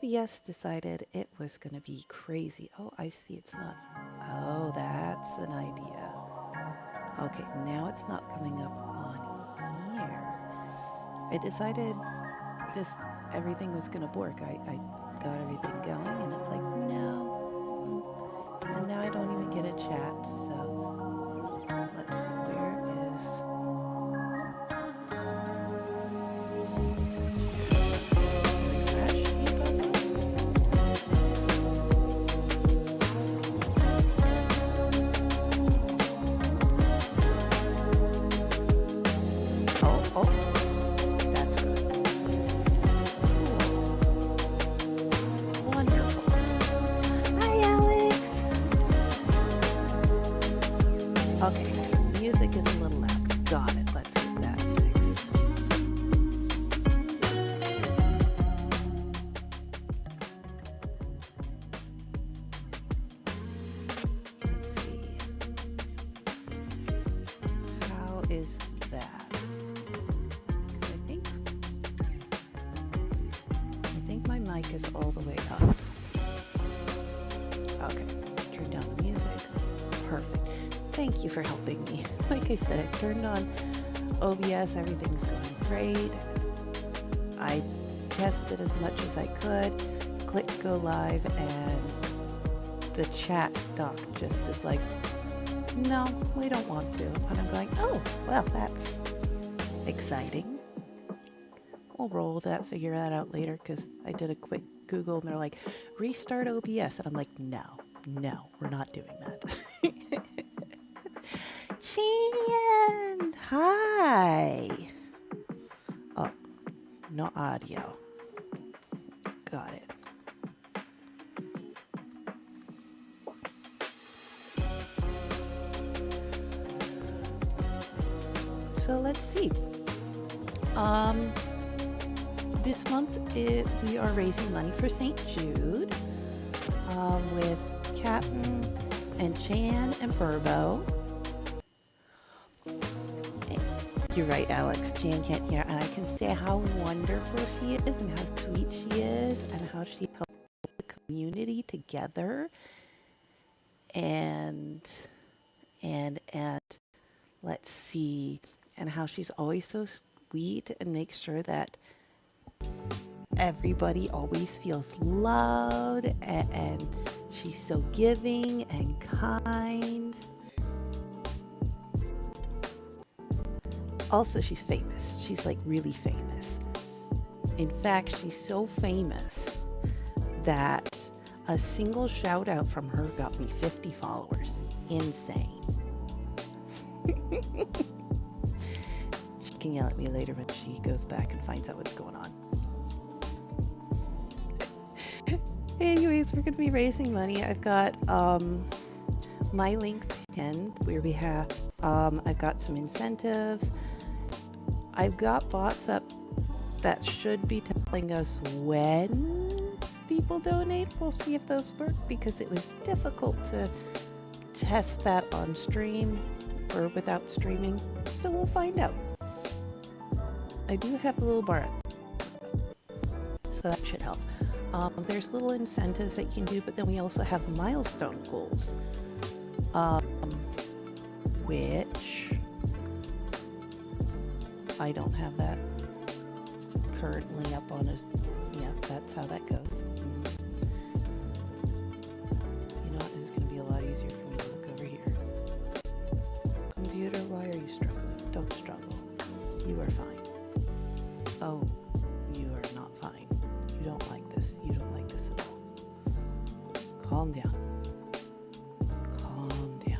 OBS decided it was going to be crazy. Oh, I see it's not. Oh, that's an idea. Okay, now it's not coming up on here. It decided just everything was going to work. I got everything going, and it's like, no. And now I don't even get a chat, so let's see, where is... Okay, music is a little loud. Got it. Let's get that fixed. Let's see. How is that? 'Cause I think my mic is all the way up. Okay, turn down the music. Perfect. Thank you for helping me. Like I said, I turned on OBS, everything's going great. I tested as much as I could, clicked go live, and the chat doc just is like, no, we don't want to. And I'm going, oh, well, that's exciting. We'll roll with that, figure that out later, because I did a quick Google and they're like, restart OBS. And I'm like, no, we're not doing that. Jan, hi. Oh, no audio. Got it. So let's see. This month we are raising money for St Jude with Captain and Jan and Burbo. You're right, Alex. Jan can't hear, and I can say how wonderful she is and how sweet she is and how she helps the community together. And let's see, and how she's always so sweet and makes sure that everybody always feels loved, and she's so giving and kind. Also, she's famous. She's like really famous. In fact, she's so famous that a single shout out from her got me 50 followers. Insane. She can yell at me later when she goes back and finds out what's going on. Anyways, we're going to be raising money. I've got my link pinned where we have, I've got some incentives. I've got bots up that should be telling us when people donate. We'll see if those work because it was difficult to test that on stream or without streaming. So we'll find out. I do have a little bar, so that should help. There's little incentives that you can do, but then we also have milestone goals, which I don't have that currently up on his. Yeah, that's how that goes. You know what? It's going to be a lot easier for me to look over here. Computer, why are you struggling? Don't struggle. You are fine. Oh, you are not fine. You don't like this. You don't like this at all. Calm down. Calm down.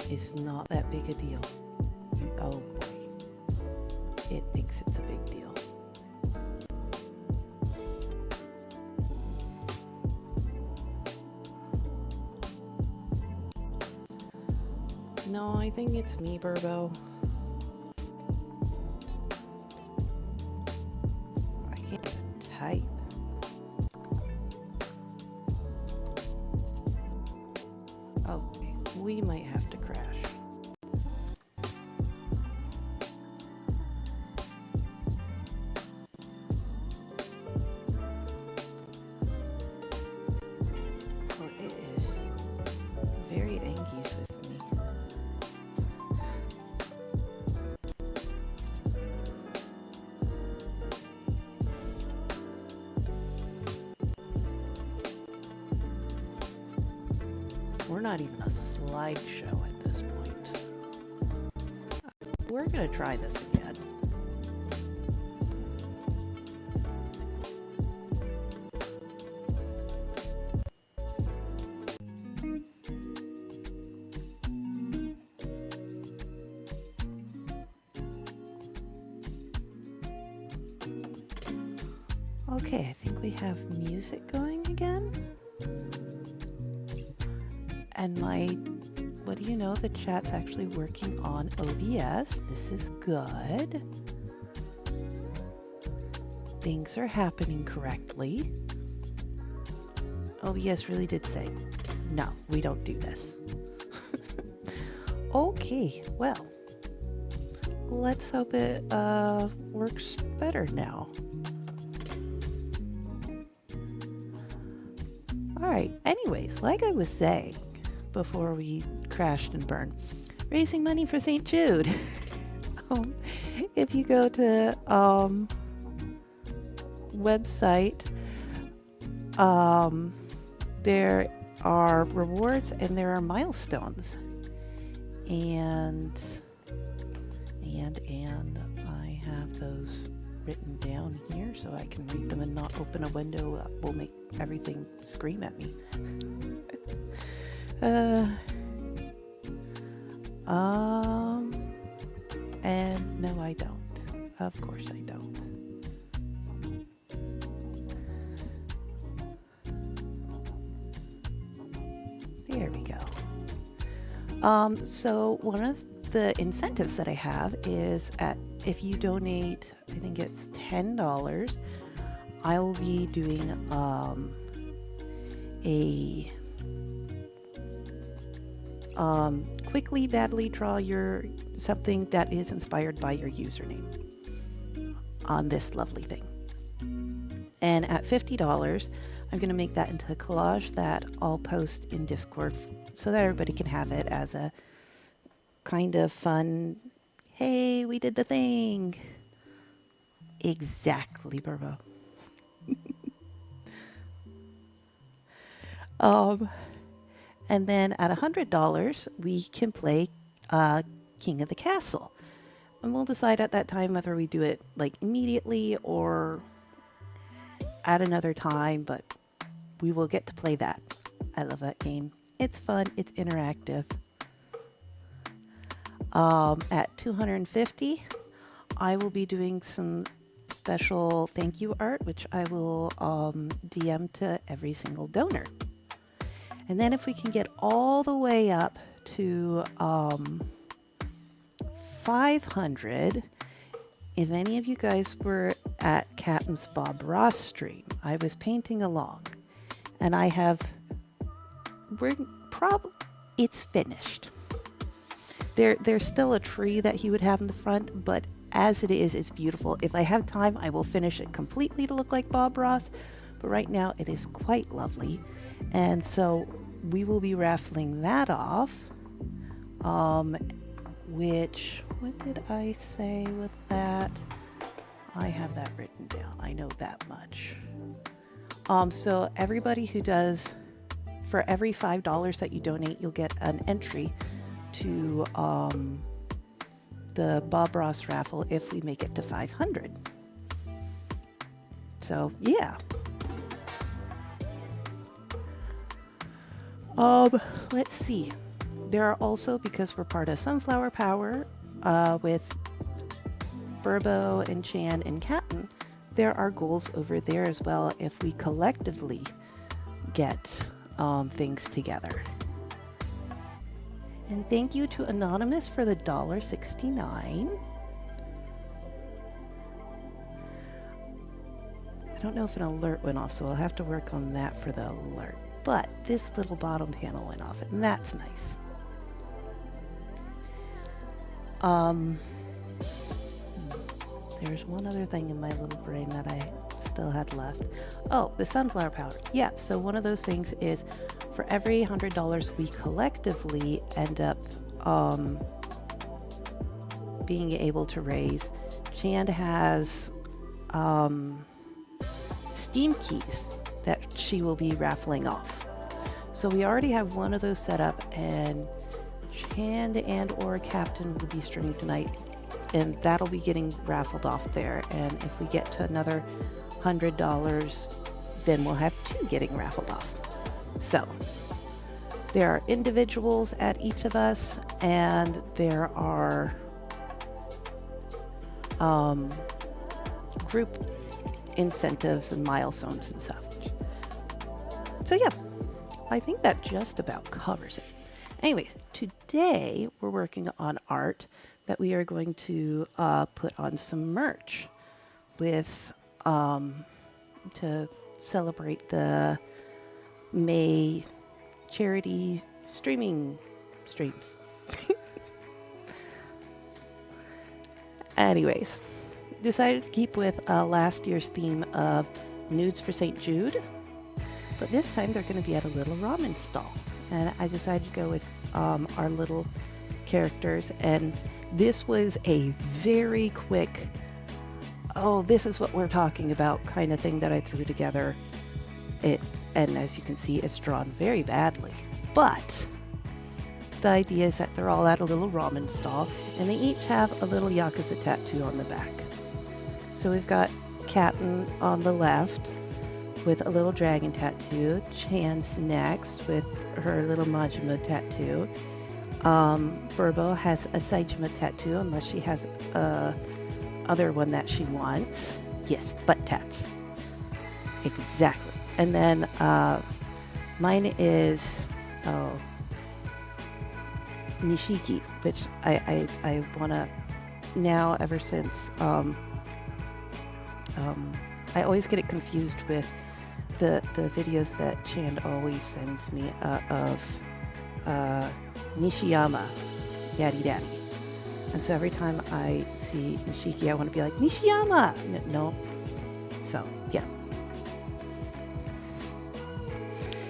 It's not that big a deal. Oh boy. It thinks it's a big deal. No, I think it's me, Burbo. I can't even type. Oh, we might have to crash. we're not even a slideshow at this point. We're gonna try this again. Okay, I think we have music going again. And what do you know, the chat's actually working on OBS. This is good. Things are happening correctly. OBS really did say, no, we don't do this. Okay, well, let's hope it works better now. Alright, anyways, like I was saying before we crashed and burned, raising money for St. Jude. If you go to website, there are rewards and there are milestones. And I have those written down here so I can read them and not open a window that will make everything scream at me. And no, I don't. Of course I don't. There we go. So one of the incentives that I have is if you donate, I think it's $10, I will be doing quickly badly draw something that is inspired by your username on this lovely thing. And at $50, I'm going to make that into a collage that I'll post in Discord so that everybody can have it as a kind of fun, hey, we did the thing. Exactly, Burbo. And then at $100, we can play King of the Castle. And we'll decide at that time whether we do it like immediately or at another time, but we will get to play that. I love that game. It's fun. It's interactive. At $250, I will be doing some special thank you art, which I will DM to every single donor. And then if we can get all the way up to 500, if any of you guys were at Captain's Bob Ross stream, I was painting along, and it's finished. There's still a tree that he would have in the front, but as it is, it's beautiful. If I have time, I will finish it completely to look like Bob Ross, but right now it is quite lovely. And so we will be raffling that off, which, what did I say with that? I have that written down. I know that much. So everybody who does, for every $5 that you donate, you'll get an entry to the Bob Ross raffle if we make it to 500. So yeah. Let's see. There are also, because we're part of Sunflower Power with Burbo and Chan and Captain, there are goals over there as well if we collectively get things together. And thank you to Anonymous for the $1.69. I don't know if an alert went off, so I'll have to work on that for the alert. But this little bottom panel went off, and that's nice. There's one other thing in my little brain that I still had left. Oh, the Sunflower Power. Yeah, so one of those things is for every $100 we collectively end up being able to raise, Chand has Steam keys that she will be raffling off. So we already have one of those set up, and Chand and or Captain will be streaming tonight, and that'll be getting raffled off there. And if we get to another $100, then we'll have two getting raffled off. So there are individuals at each of us, and there are group incentives and milestones and such. So yeah, I think that just about covers it. Anyways, today we're working on art that we are going to put on some merch with to celebrate the May charity streams. Anyways, decided to keep with last year's theme of nudes for St. Jude, but this time they're going to be at a little ramen stall, and I decided to go with our little characters, and this was a very quick, oh, this is what we're talking about kind of thing that I threw together. And as you can see, it's drawn very badly, but the idea is that they're all at a little ramen stall, and they each have a little Yakuza tattoo on the back. So we've got Captain on the left with a little dragon tattoo, Chan's next with her little Majima tattoo. Burbo has a Saijima tattoo, unless she has a other one that she wants. Yes, butt tats. Exactly. And then mine is Nishiki, which I want to now, ever since I always get it confused with the videos that Chand always sends me of Nishiyama, Daddy Daddy. And so every time I see Nishiki, I want to be like, Nishiyama! No. So, yeah.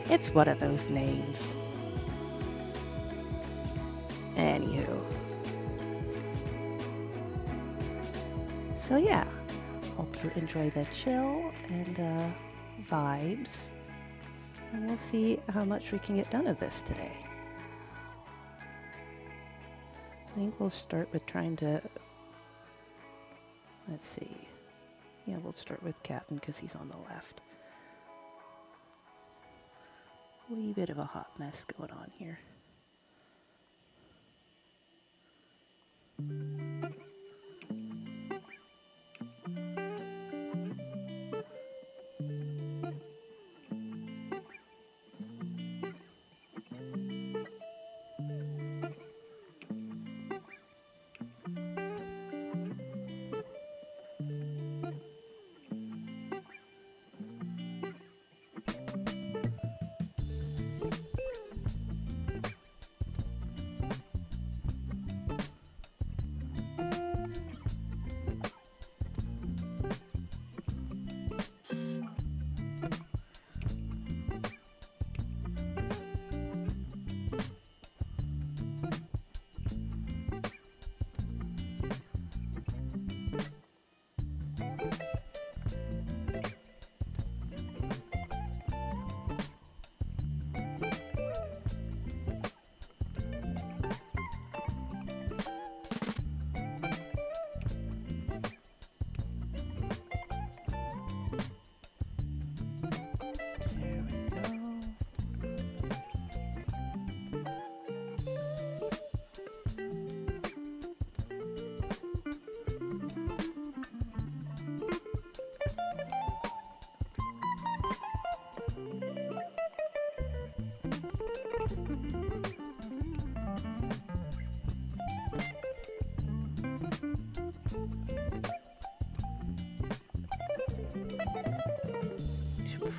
It's one of those names. Anywho. So, yeah. Hope you enjoy the chill and vibes. And we'll see how much we can get done of this today. I think we'll start with trying to, let's see. Yeah, we'll start with Captain because he's on the left. Wee bit of a hot mess going on here.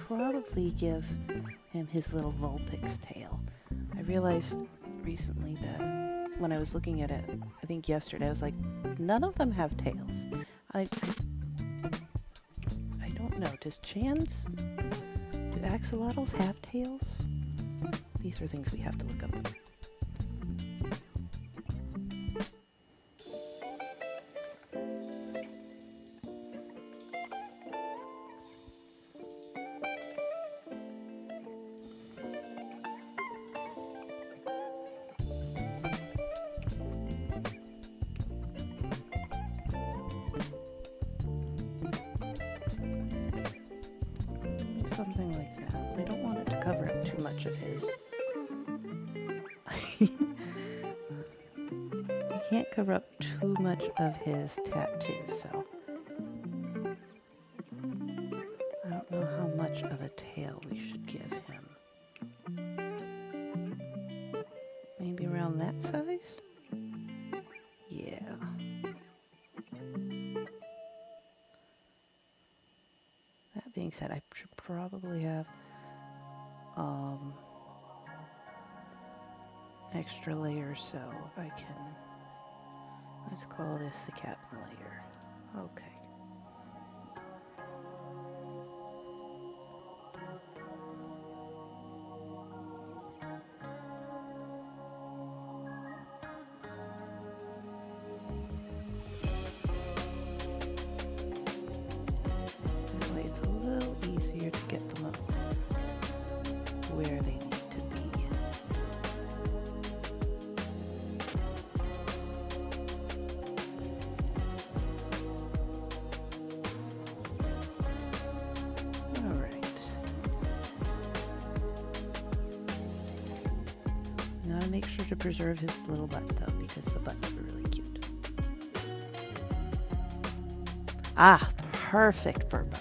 Probably give him his little Vulpix tail. I realized recently that when I was looking at it, I think yesterday, I was like, none of them have tails. I don't know. Do axolotls have tails? These are things we have to look up. You can't cover up too much of his tattoos, so I don't know how much of a tail we should give him. Maybe around that size? Yeah. That being said, I should probably have extra layers so I can, let's call this the captain layer. Okay. That way it's a little easier to get them up where they need to be. Alright. Now make sure to preserve his little butt though, because the butt's really cute. Ah, perfect fur bow.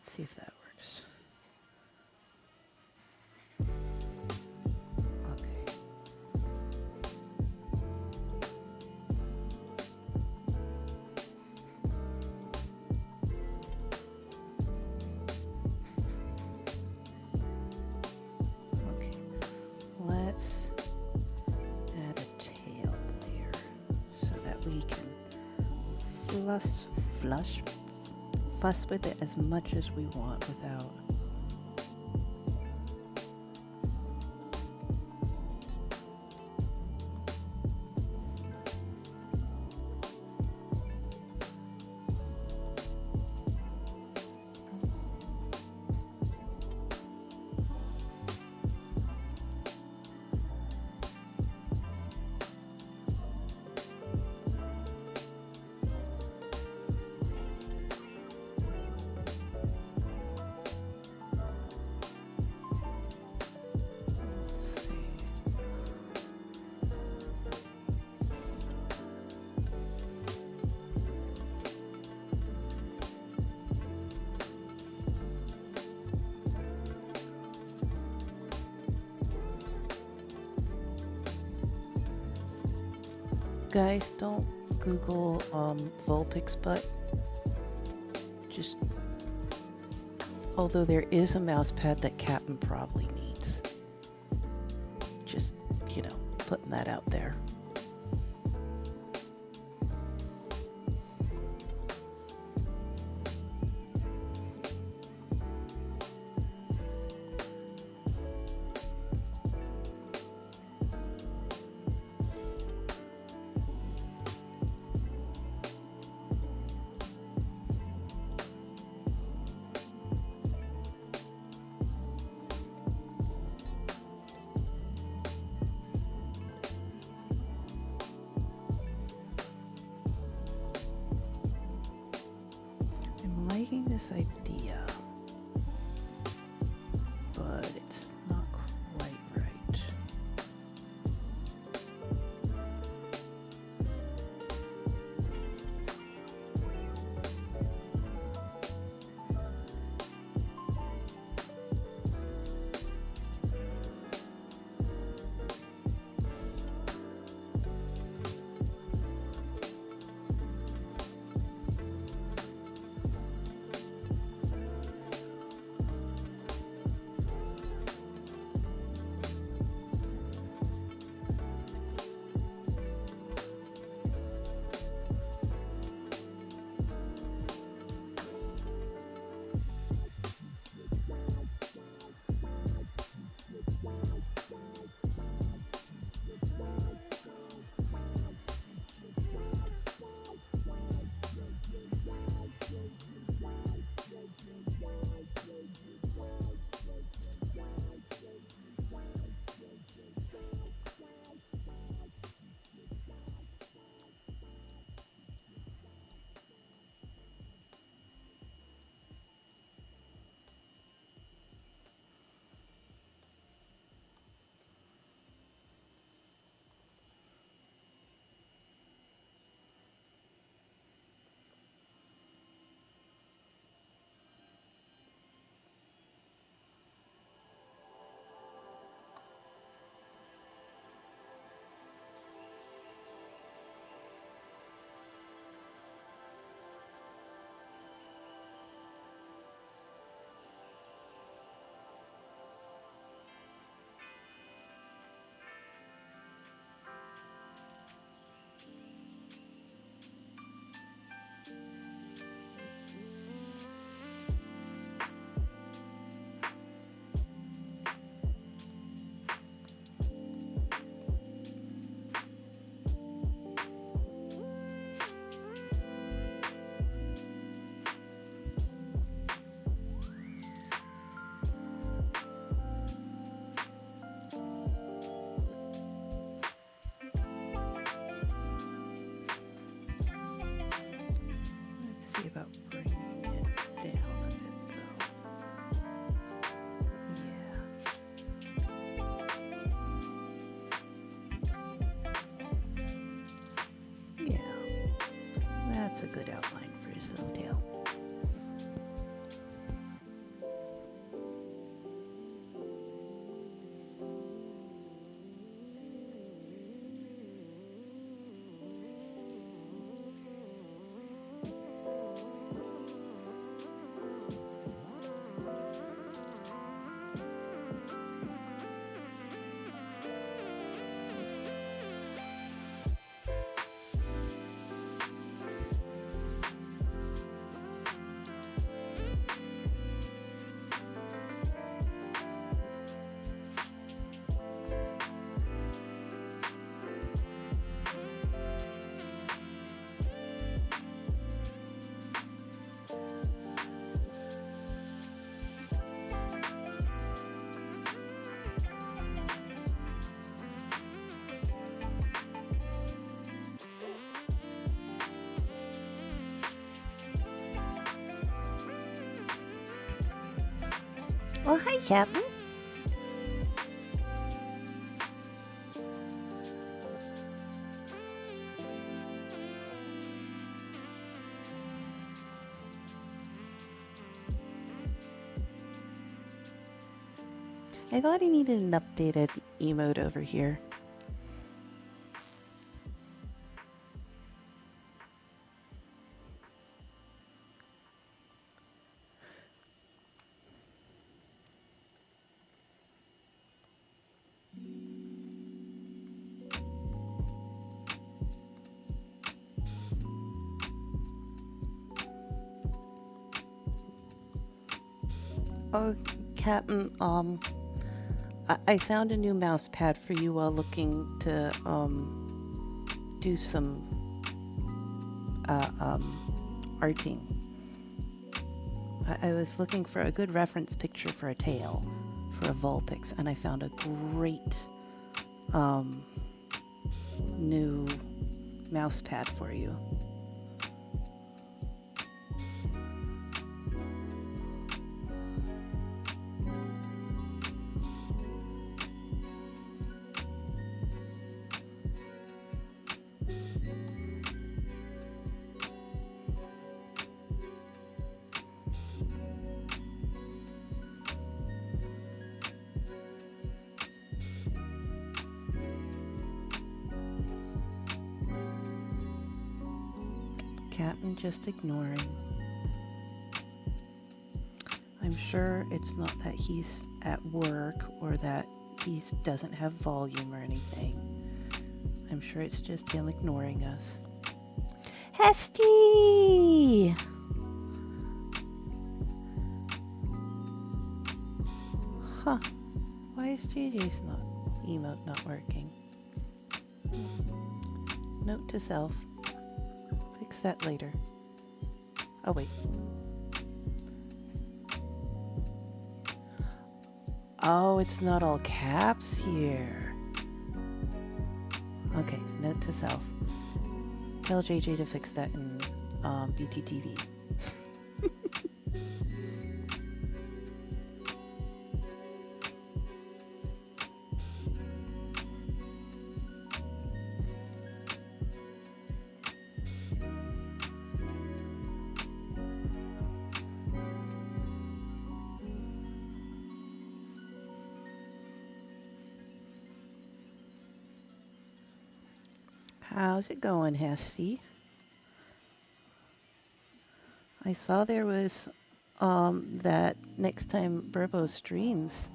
See if that works. Okay. Okay. Let's add a tail layer so that we can fuss with it as much as we want without Guys, don't Google Vulpix butt. Just, although there is a mouse pad that Captain probably needs. Just, putting that out there. liking this idea, but it's not quite right. Let's see about bringing it down a bit, though. Yeah. Yeah. That's a good outline for his little tail. Oh, hi, Captain. I thought he needed an updated emote over here. Oh, Captain, I found a new mouse pad for you while looking to, do some, arting. I was looking for a good reference picture for a tail, for a Vulpix, and I found a great, new mouse pad for you. Captain just ignoring. I'm sure it's not that he's at work or that he doesn't have volume or anything. I'm sure it's just him ignoring us. Hesty! Huh. Why is JJ's emote not working? Note to self. Fix that later. Oh, wait. Oh, it's not all caps here. Okay, note to self. Tell JJ to fix that in BTTV. How's it going, Hesty? I saw there was that next time Burbo streams.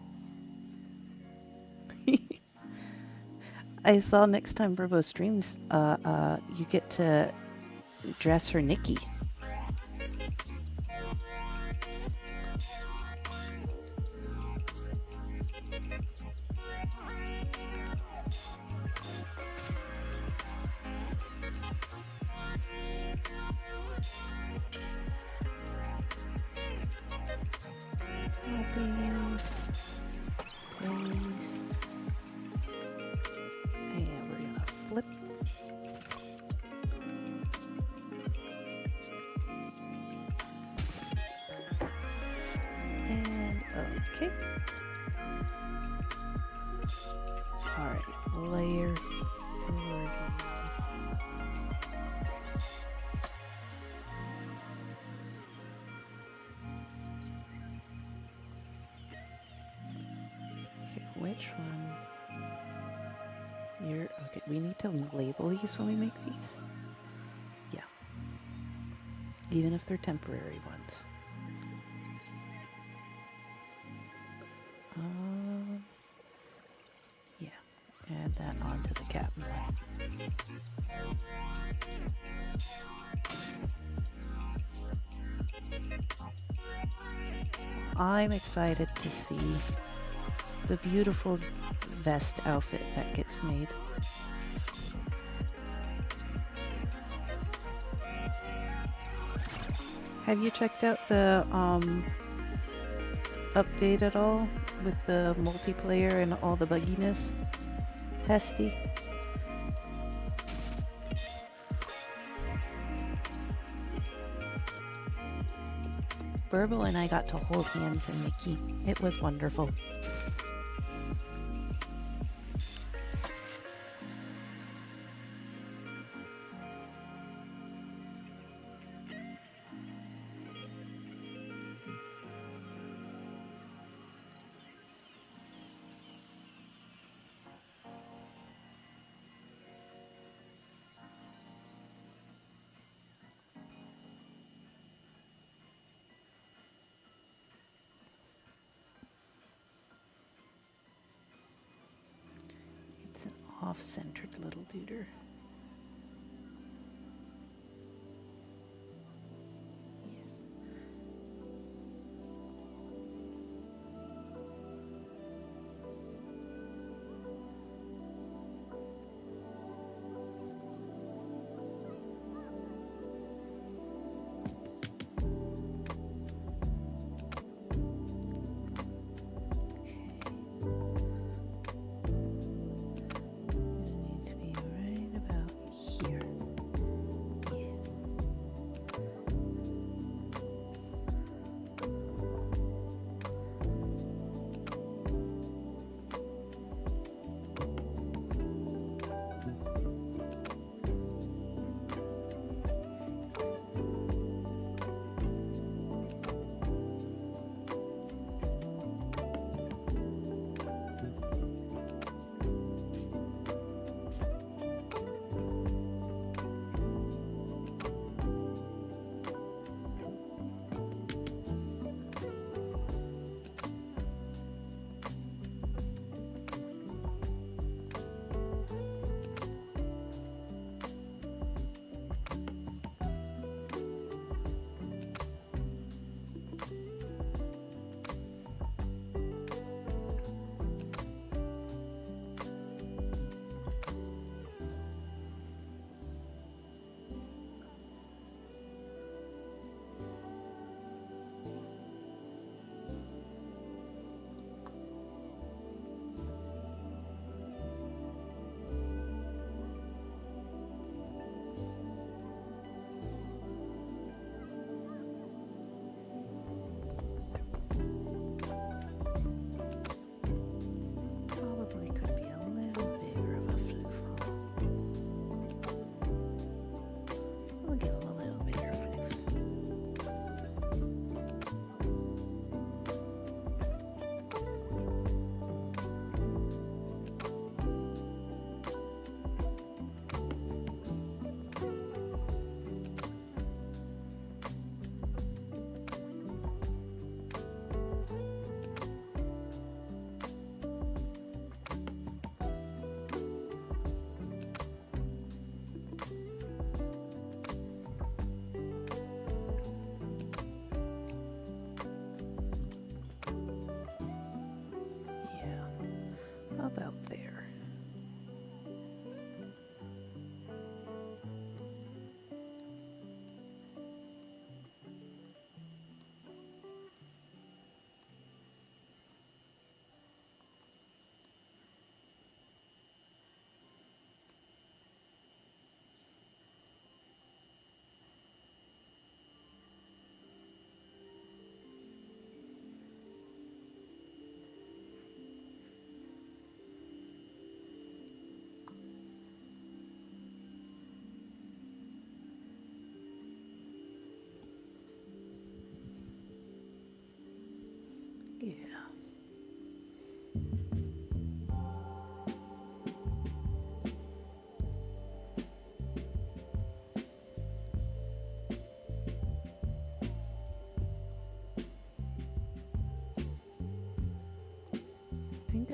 I saw next time Burbo streams, you get to dress her Nikki. Copy, paste, and we're gonna flip. And okay. All right, layer 3. Which one? Okay, we need to label these when we make these? Yeah. Even if they're temporary ones. Yeah. Add that onto the captain one. I'm excited to see the beautiful vest outfit that gets made. Have you checked out the update at all with the multiplayer and all the bugginess, Hesty? Burbo and I got to hold hands in Nikki. It was wonderful. Off-centered little duder.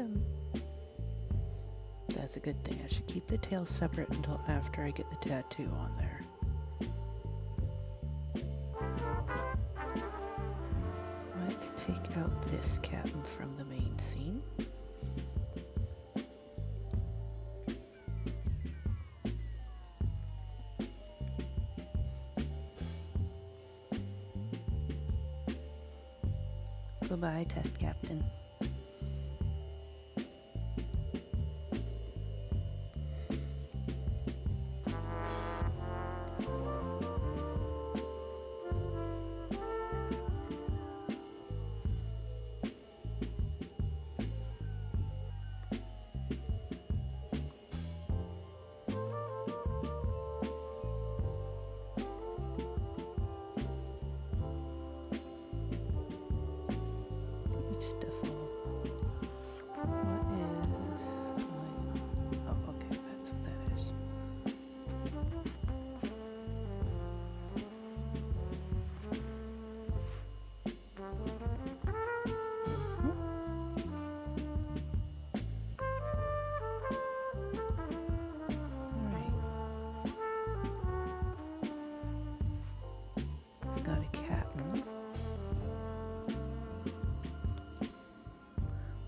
him. That's a good thing. I should keep the tail separate until after I get the tattoo on there. Let's take out this captain from the main scene. Goodbye, test captain.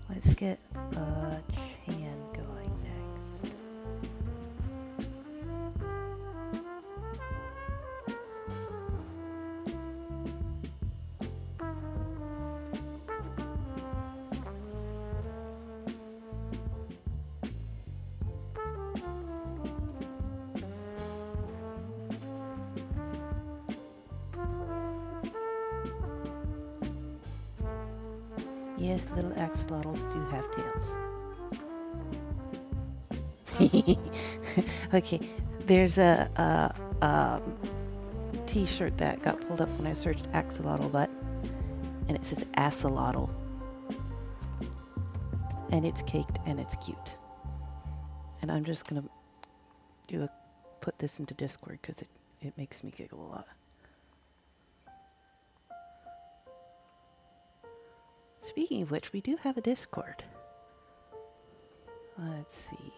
Let's get Chan going next. Yes, little axolotls do have tails. Okay, there's a t-shirt that got pulled up when I searched axolotl butt, and it says axolotl, and it's caked and it's cute. And I'm just gonna put this into Discord because it makes me giggle a lot. Speaking of which, we do have a Discord. Let's see.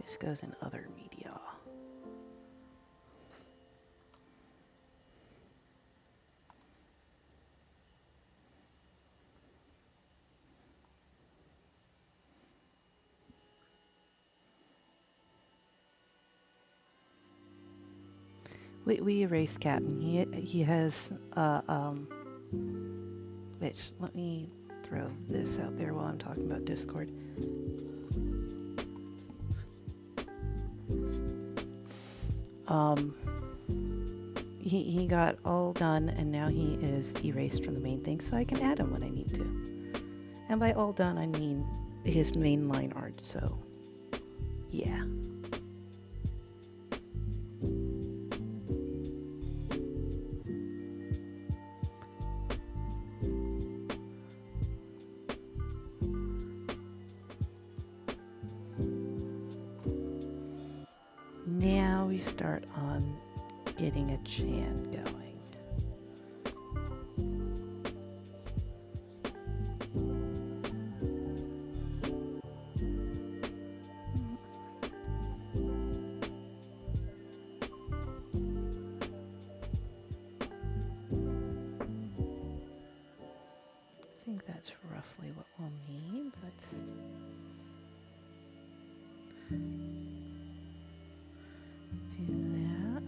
This goes in other media. We erased Captain. He has which, let me throw this out there while I'm talking about Discord. He got all done, and now he is erased from the main thing, so I can add him when I need to. And by all done, I mean his main line art, so yeah. Now we start on getting a Chan going. I think that's roughly what we'll need. Let's do that.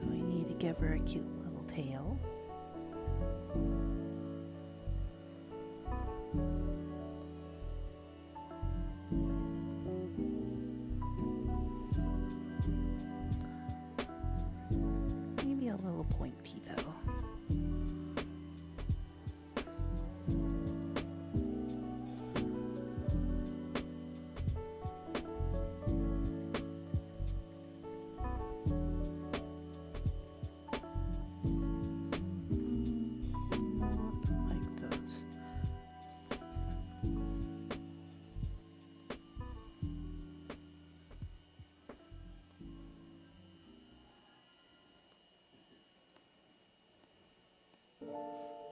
We need to give her a cute little tail. Maybe a little pointy though.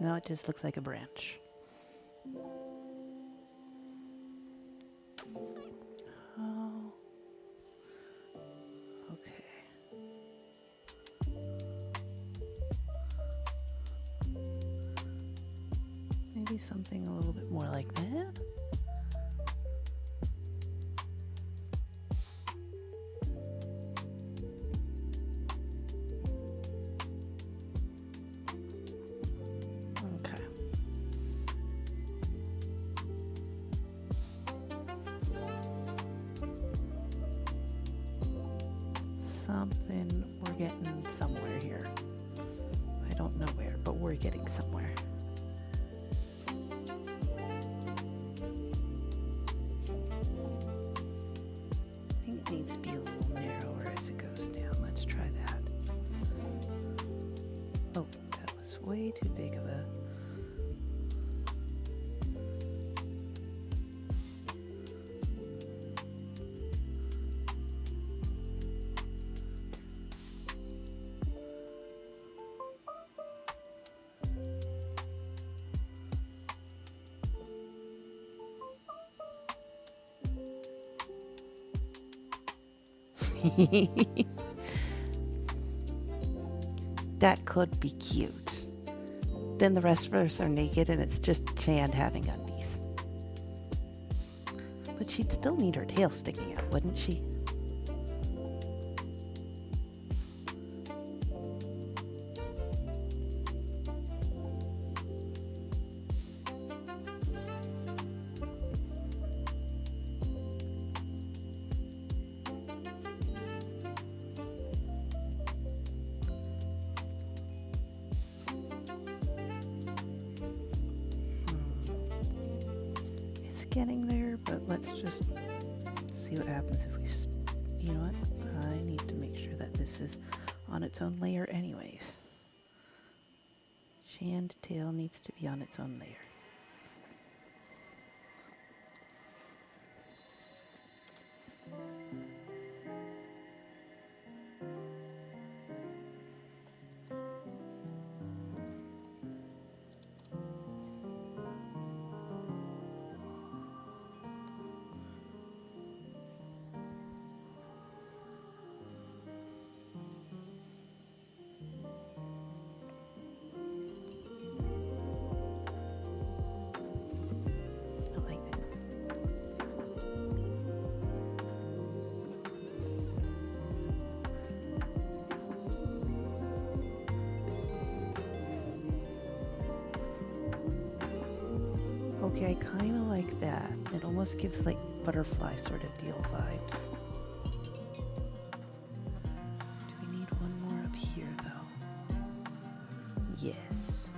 No, it just looks like a branch. Oh. Okay. Maybe something a little bit more like that. Okay. Something, we're getting somewhere here. I don't know where, but we're getting somewhere. I think it needs to be a little narrower as it goes down. Let's try that. Oh, that was way too big of a... That could be cute. Then the rest of us are naked and it's just Chand having undies. But she'd still need her tail sticking out, wouldn't she? Getting there, but let's just see what happens if we, you know what, I need to make sure that this is on its own layer anyways. Chand tail needs to be on its own layer. Okay, I kind of like that. It almost gives like butterfly sort of deal vibes. Do we need one more up here though? Yes.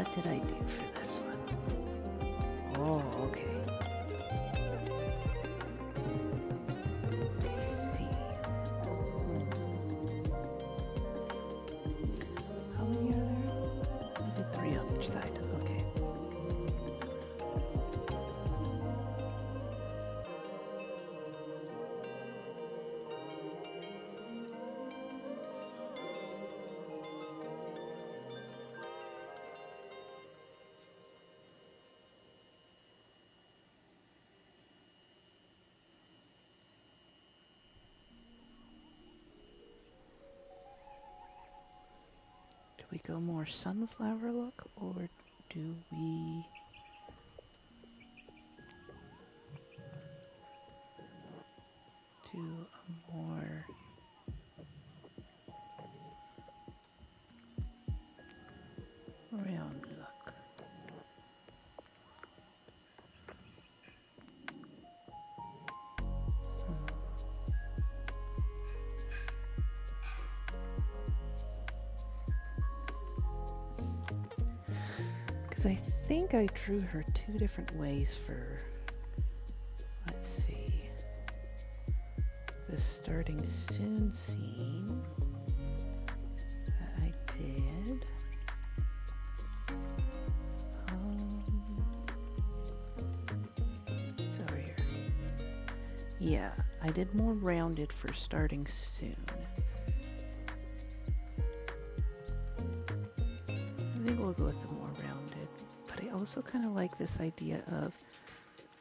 What did I do for this one? Oh, okay. I see. How many are there? I did 3 on each side. Okay. Do we go more sunflower look, or do we do a more round look? Because I think I drew her 2 different ways for, let's see, the starting soon scene that I did. It's over here. Yeah, I did more rounded for starting soon. I think we'll go with the more rounded, but I also kind of like this idea of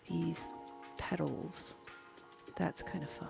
these petals. That's kind of fun.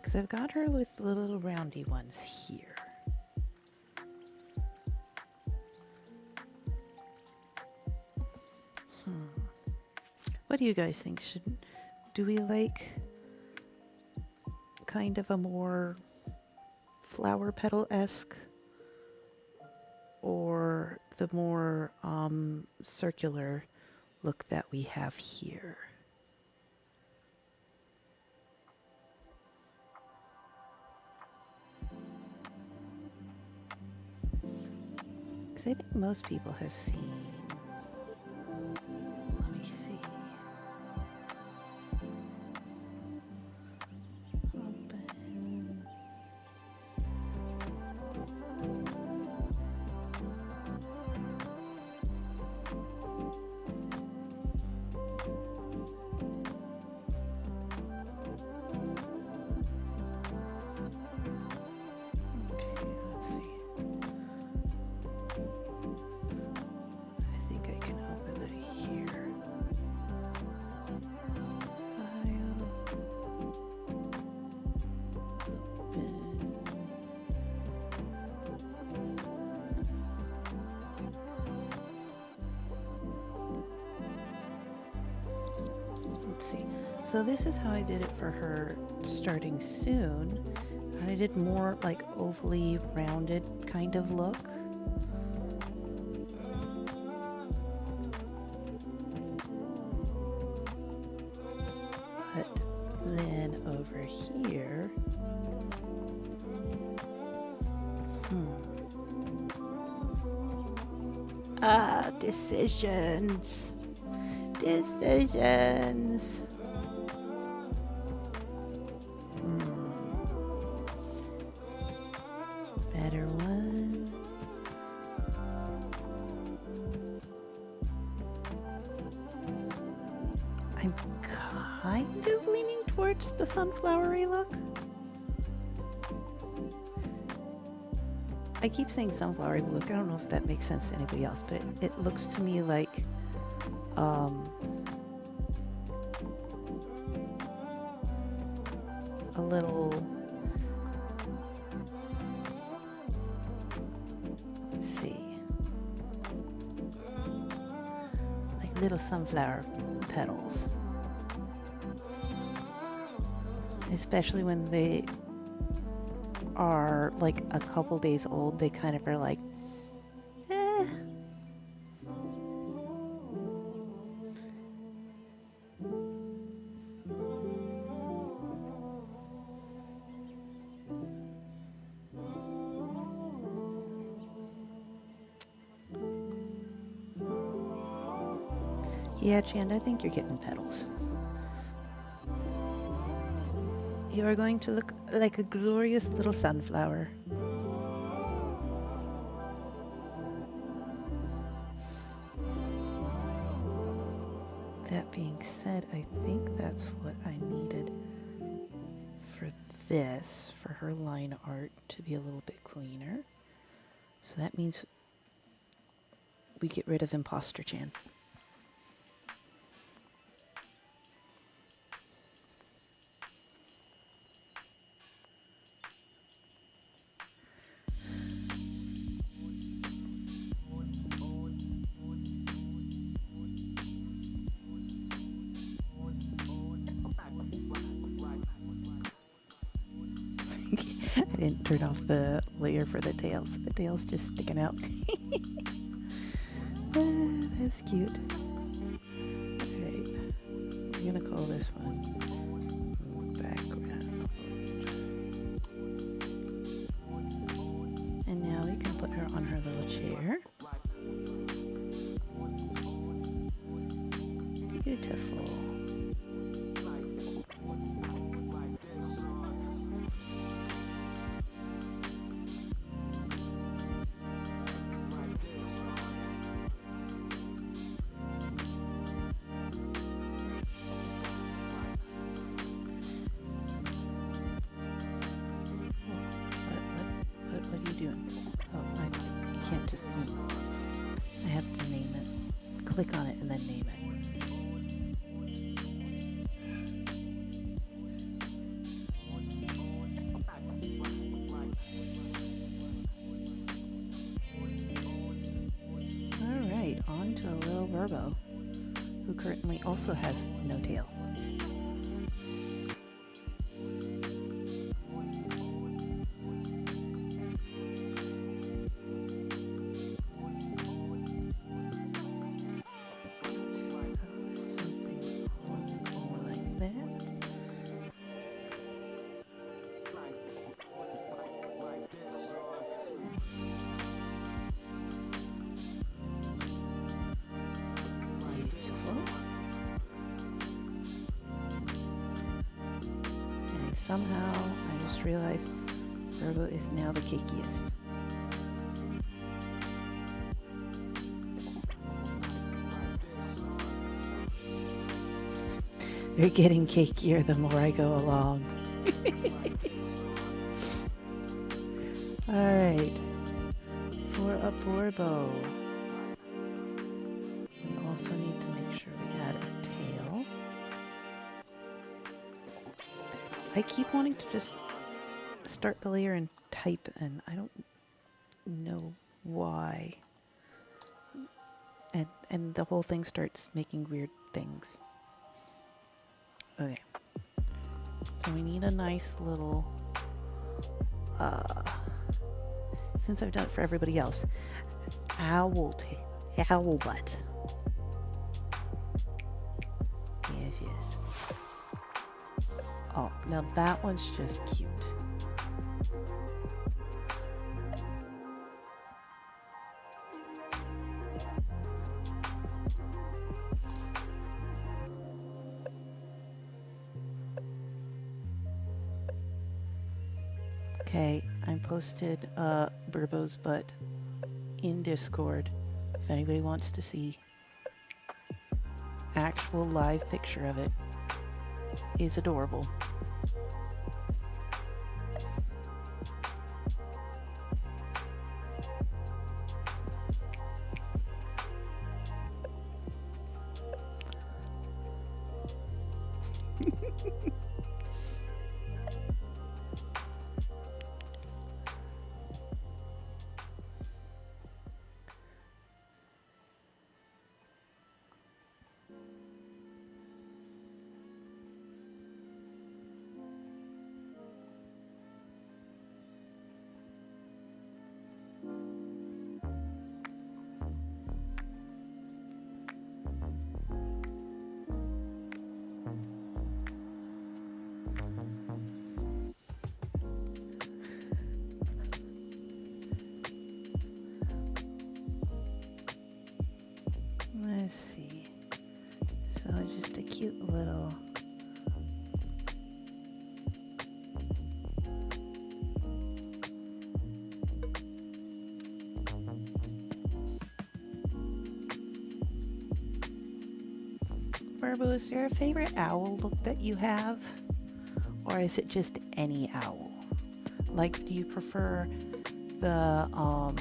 Because I've got her with the little roundy ones here. What do you guys think? Do we like kind of a more flower petal-esque, or the more circular look that we have here? Because I think most people have seen, let me see. Open. Okay, let's see. I think I can open it here. File. Open. Let's see. So this is how I did it for her starting soon. I did more like ovally rounded kind of look. But then over here, decisions. Decisions. I'm kind of leaning towards the sunflowery look. I keep saying sunflowery look. I don't know if that makes sense to anybody else, but it looks to me like a little, let's see, like little sunflower petals. Especially when they are like a couple days old, they kind of are like, eh. Yeah, Chand, I think you're getting petals. You are going to look like a glorious little sunflower. That being said, I think that's what I needed for this, for her line art to be a little bit cleaner. So that means we get rid of Imposter Chan. I didn't turn off the layer for the tails. The tail's just sticking out. That's cute. Alright. I'm gonna call this one background. And now we can put her on her little chair. Beautiful. What are you doing? Oh, you can't just name. I have to name it. Click on it and then name it. Alright, on to a little Verbo, who currently also has no tail. Somehow, I just realized Verbo is now the cakiest. They're getting cakier the more I go along. Alright. For a Borbo, we also need to make sure we add a tail. I keep wanting to just start the layer and type, and I don't know why. And the whole thing starts making weird things. Okay. So we need a nice little, since I've done it for everybody else, owl butt. Yes. Oh, now that one's just cute. Okay, I posted Burbo's butt in Discord if anybody wants to see. actual live picture of it is adorable. Let's see. So just a cute little Burbo, is there a favorite owl look that you have? Or is it just any owl? Like, do you prefer the, I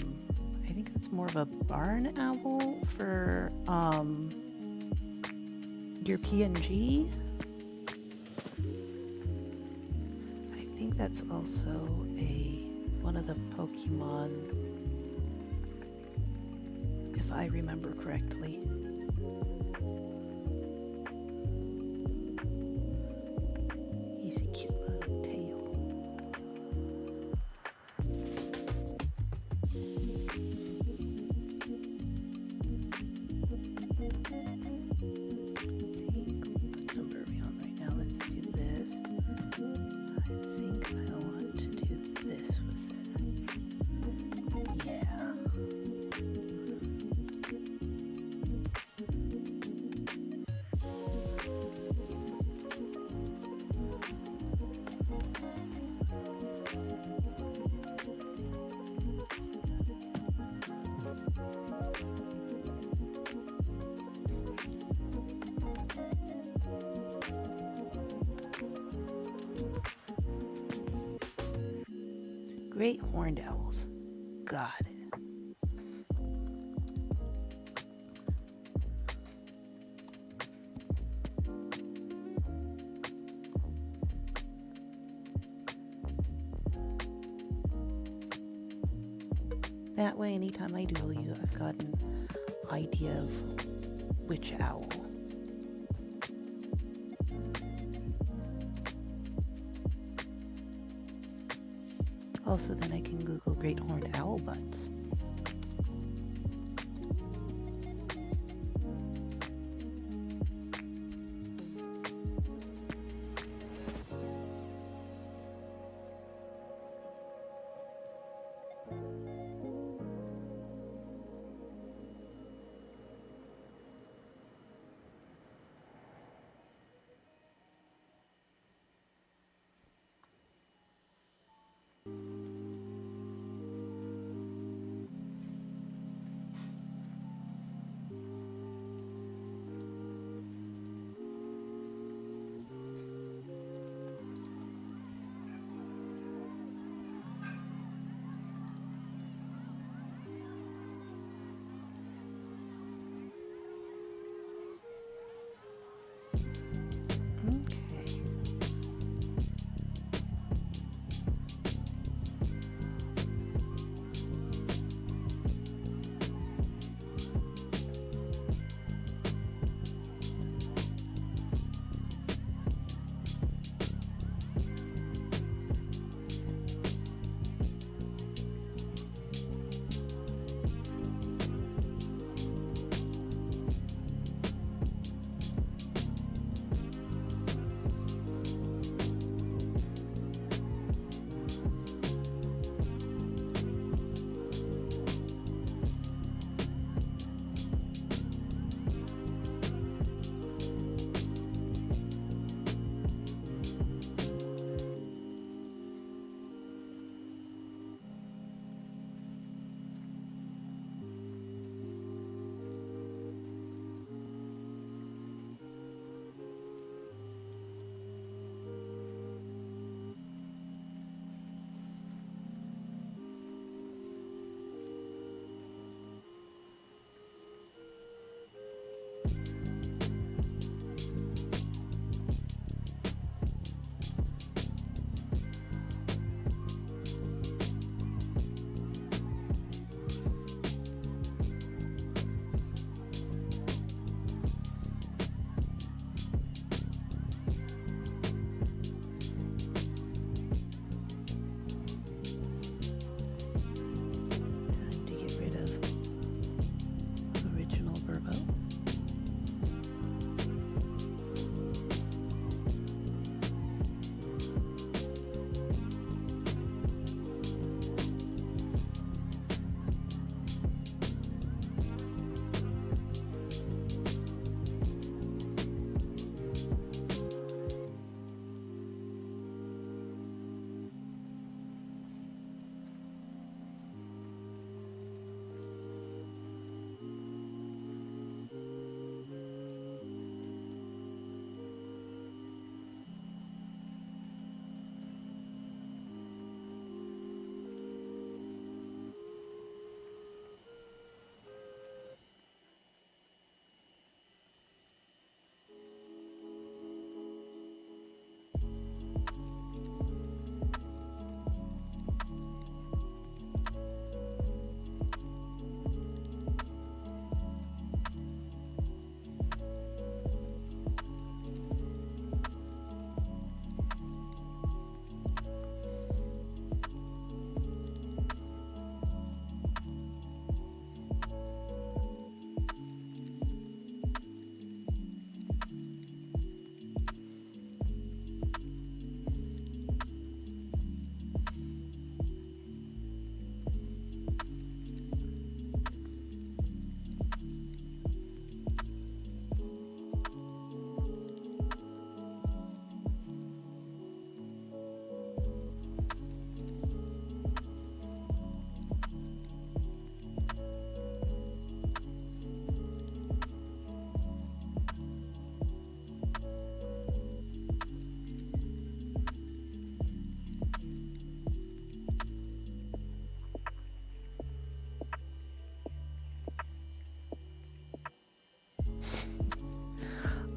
think it's more of a barn owl for, your PNG? I think that's also one of the Pokemon, if I remember correctly. He's a cute little tail. What number are we on right now? Let's do this. I think I want to do this with it. Yeah. Great horned owls. Got it. That way, anytime I doodle you, I've got an idea of which owl. Also, then I can Google great horned owl butts.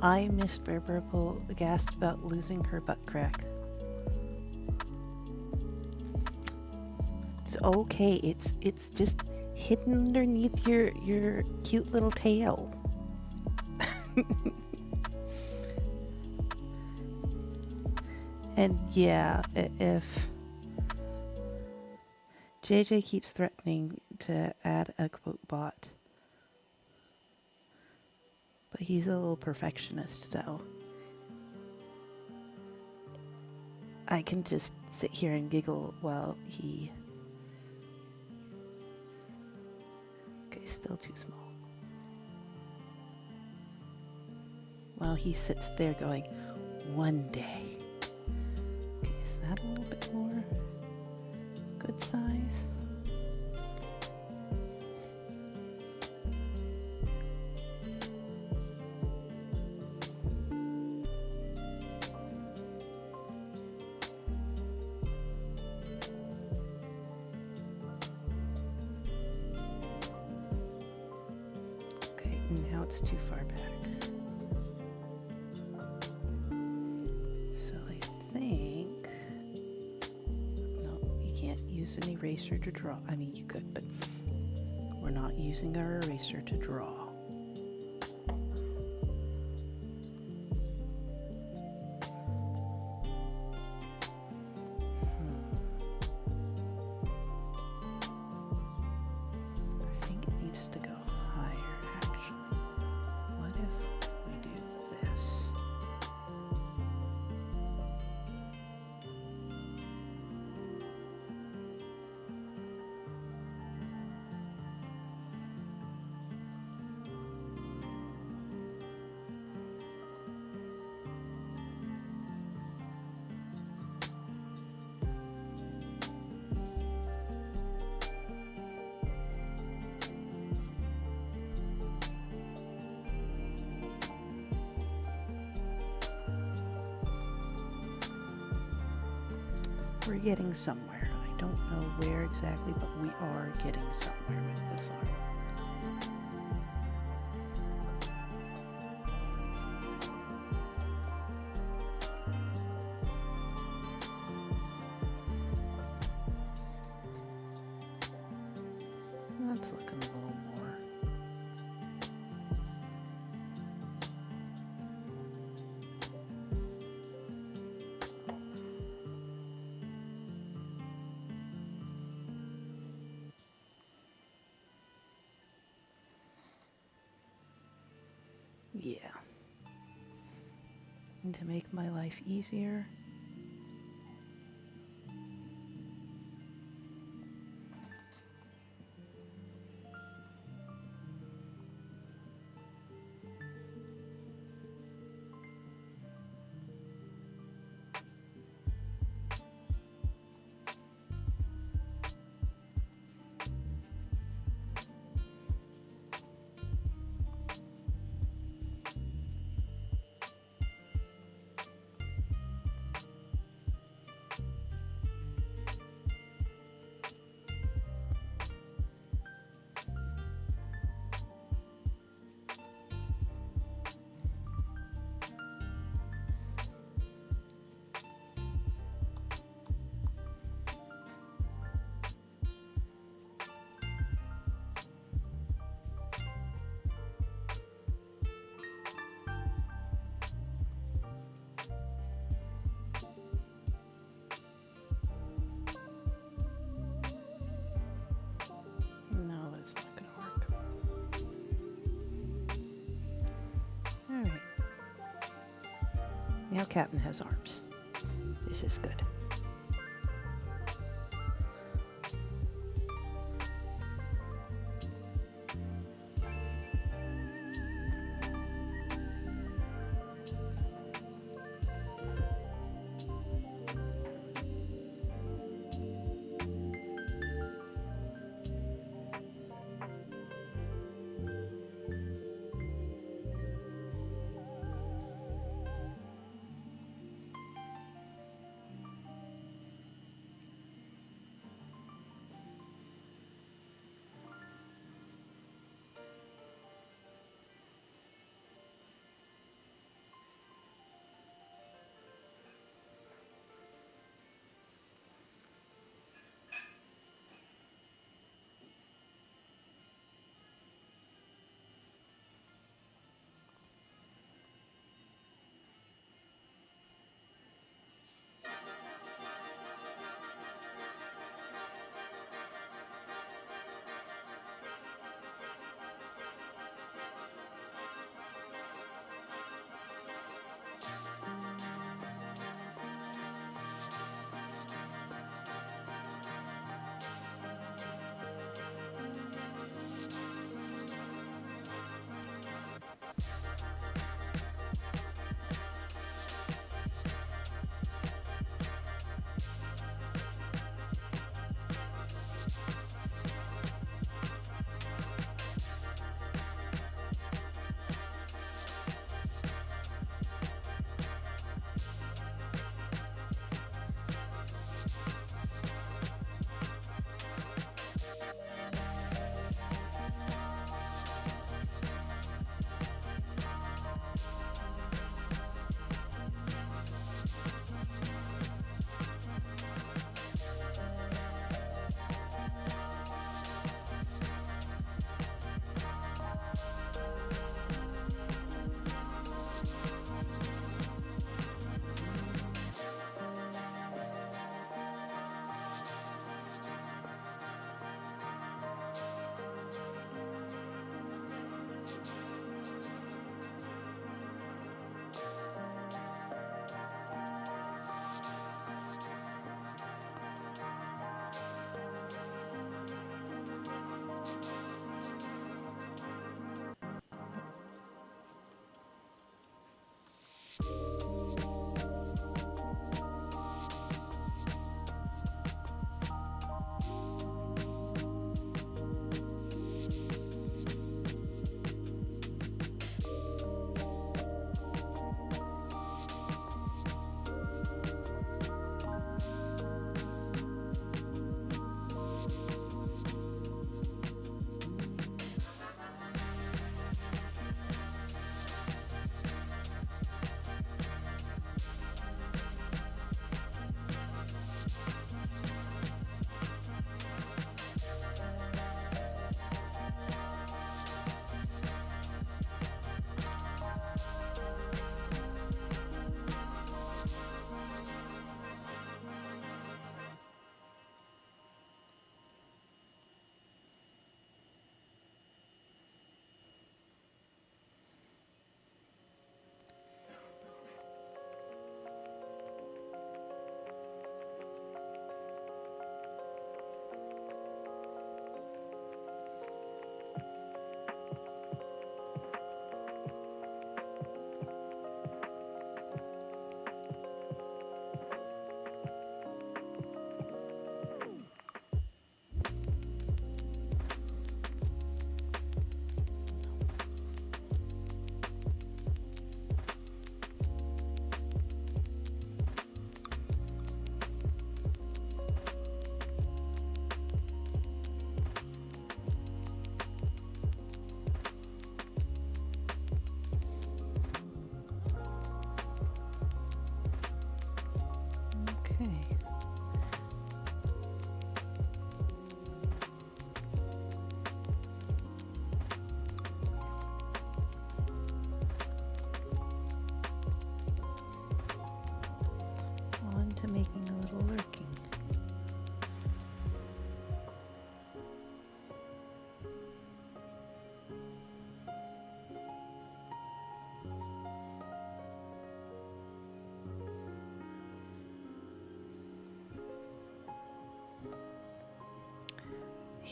I Miss Bearable gasped about losing her butt crack. It's okay. It's just hidden underneath your cute little tail. And yeah, if JJ keeps threatening to add a quote bot, but he's a little perfectionist, so I can just sit here and giggle while he... Okay, still too small. While he sits there going, one day. Okay, is that a little bit more good size? Okay, now it's too far back. So I think... No, you can't use an eraser to draw. I mean, you could, but we're not using our eraser to draw. I think it needs to go higher, actually. What if we do this? We're getting somewhere. I don't know where exactly, but we are getting somewhere with this arm. That's looking a little more. Yeah. And to make my life easier, no, that's not going to work. All right. Now Captain has arms. This is good.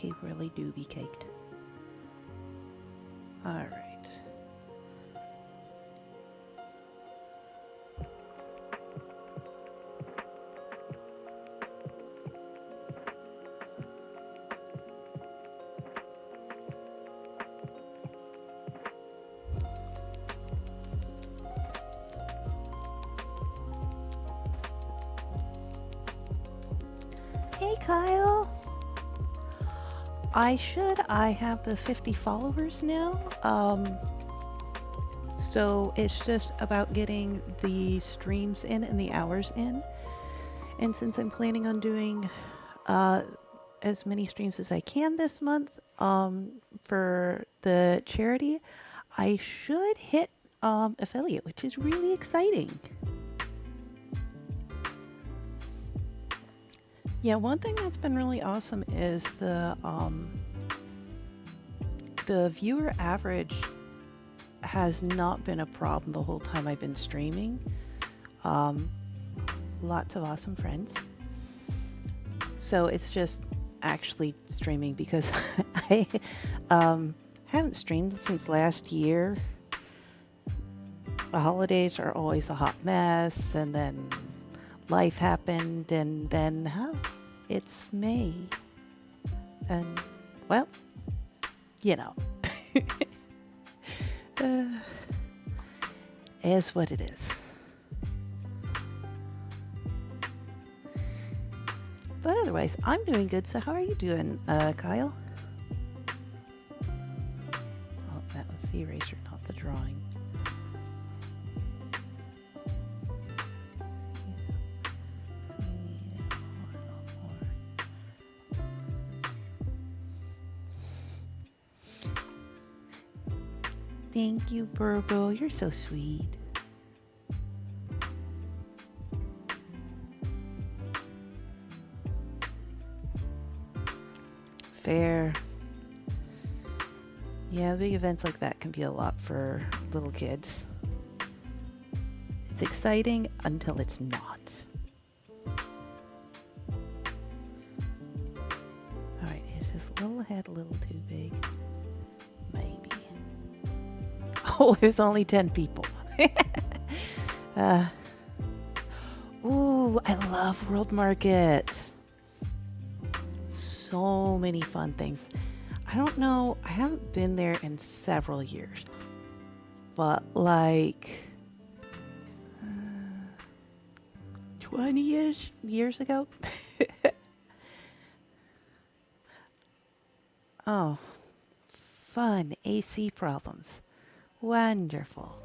he really do be caked. All right. Hey, Kyle. I have the 50 followers now. So it's just about getting the streams in and the hours in. And since I'm planning on doing uh, as many streams as I can this month for the charity, I should hit affiliate, which is really exciting. Yeah, one thing that's been really awesome is the viewer average has not been a problem the whole time I've been streaming. Lots of awesome friends. So it's just actually streaming because I haven't streamed since last year. The holidays are always a hot mess, and then life happened, and then it's May. And, well, you know, is what it is. But otherwise, I'm doing good. So how are you doing, Kyle? Oh, that was the eraser, not the drawing. Thank you, Burbo. You're so sweet. Fair. Yeah, big events like that can be a lot for little kids. It's exciting until it's not. Alright, is his little head a little too big? Maybe. Oh, it was only 10 people. Ooh, I love World Market. So many fun things. I don't know, I haven't been there in several years, but like 20-ish years ago. Oh, fun. AC problems. Wonderful.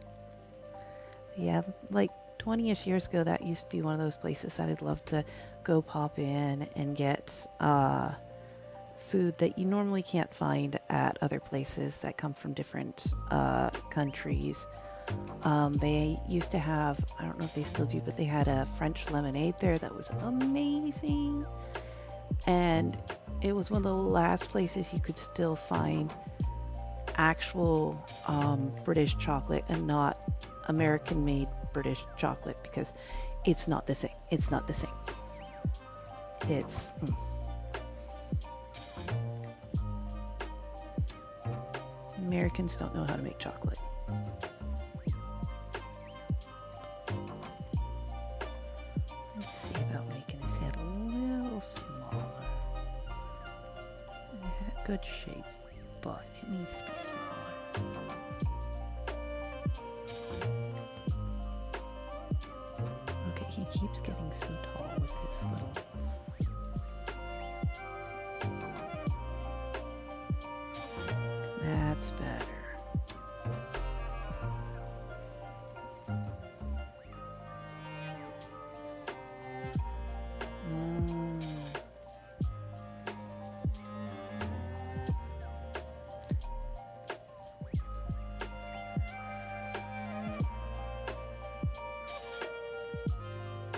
Yeah, like 20-ish years ago, that used to be one of those places that I'd love to go pop in and get food that you normally can't find at other places that come from different countries. They used to have, I don't know if they still do, but they had a French lemonade there that was amazing. And it was one of the last places you could still find actual British chocolate and not American-made British chocolate, because it's not the same. It's not the same. It's... Americans don't know how to make chocolate. Let's see about making his head a little smaller. It had good shape, but it needs to be smaller. Okay, he keeps getting so tall with his little... That's better.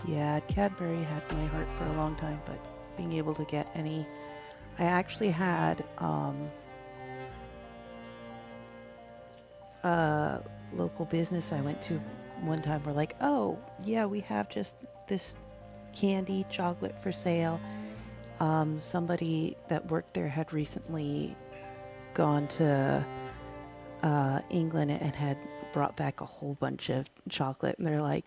Yeah, Cadbury had my heart for a long time, but being able to get any... I actually had a local business I went to one time were like, oh, yeah, we have just this candy chocolate for sale. Somebody that worked there had recently gone to England and had brought back a whole bunch of chocolate, and they're like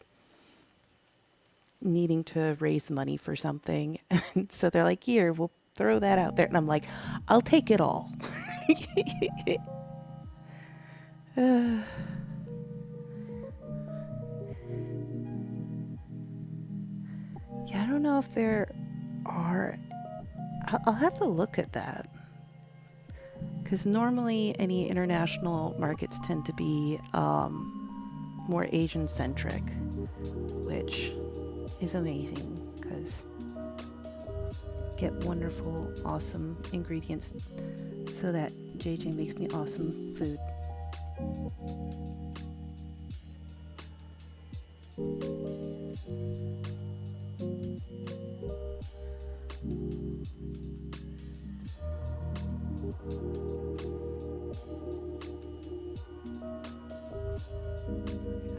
needing to raise money for something, and so they're like, "Here, we'll throw that out there," and I'm like, "I'll take it all." uh, yeah, I don't know if there are. I'll have to look at that. Because normally any international markets tend to be more Asian centric, which is amazing because get wonderful, awesome ingredients so that JJ makes me awesome food.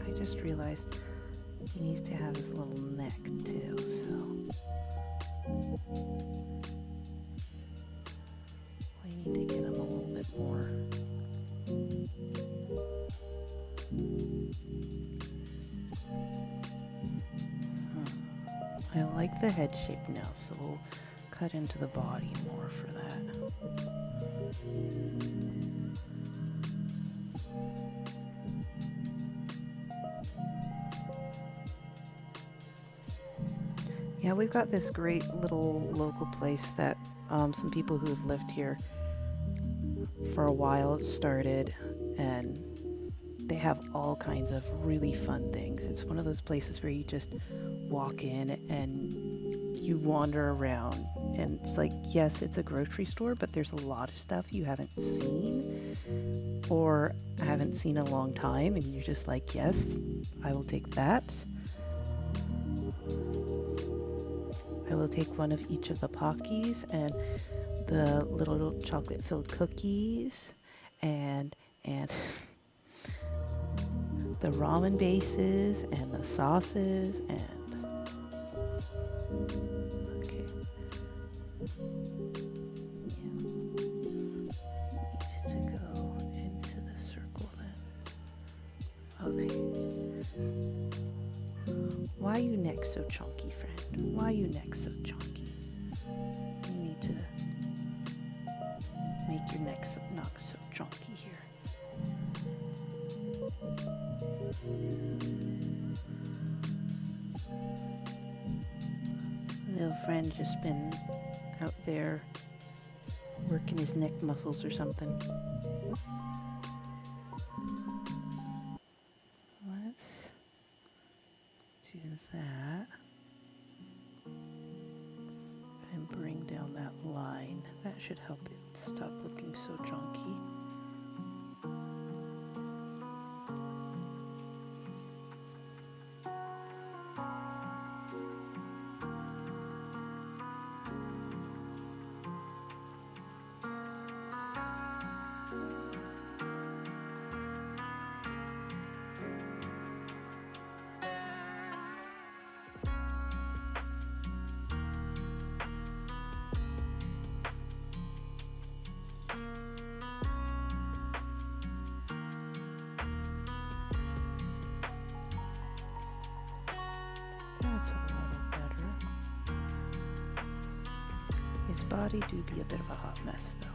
I just realized he needs to have his little neck too, so we need to get him a little bit more. I like the head shape now, so we'll cut into the body more for that. Yeah, we've got this great little local place that some people who have lived here for a while started, and they have all kinds of really fun things. It's one of those places where you just walk in and you wander around, and it's like, yes, it's a grocery store, but there's a lot of stuff you haven't seen or haven't seen in a long time, and you're just like, yes, I will take that. I will take one of each of the Pockies and the little chocolate-filled cookies and the ramen bases and the sauces and okay. Yeah. Needs to go into the circle then. Okay. Why you neck so chunky, friend? Why you neck so chunky? You need to make your neck not so chunky here. Little friend just been out there working his neck muscles or something. Let's do that and bring down that line. That should help it stop looking so chunky. That's a little better. His body do be a bit of a hot mess though.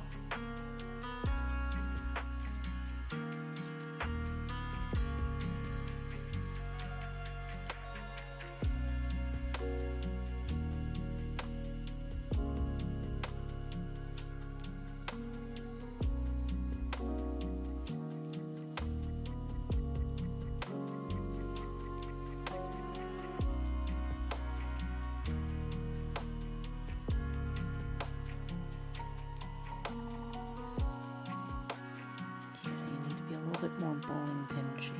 Bit more bowling pin shape.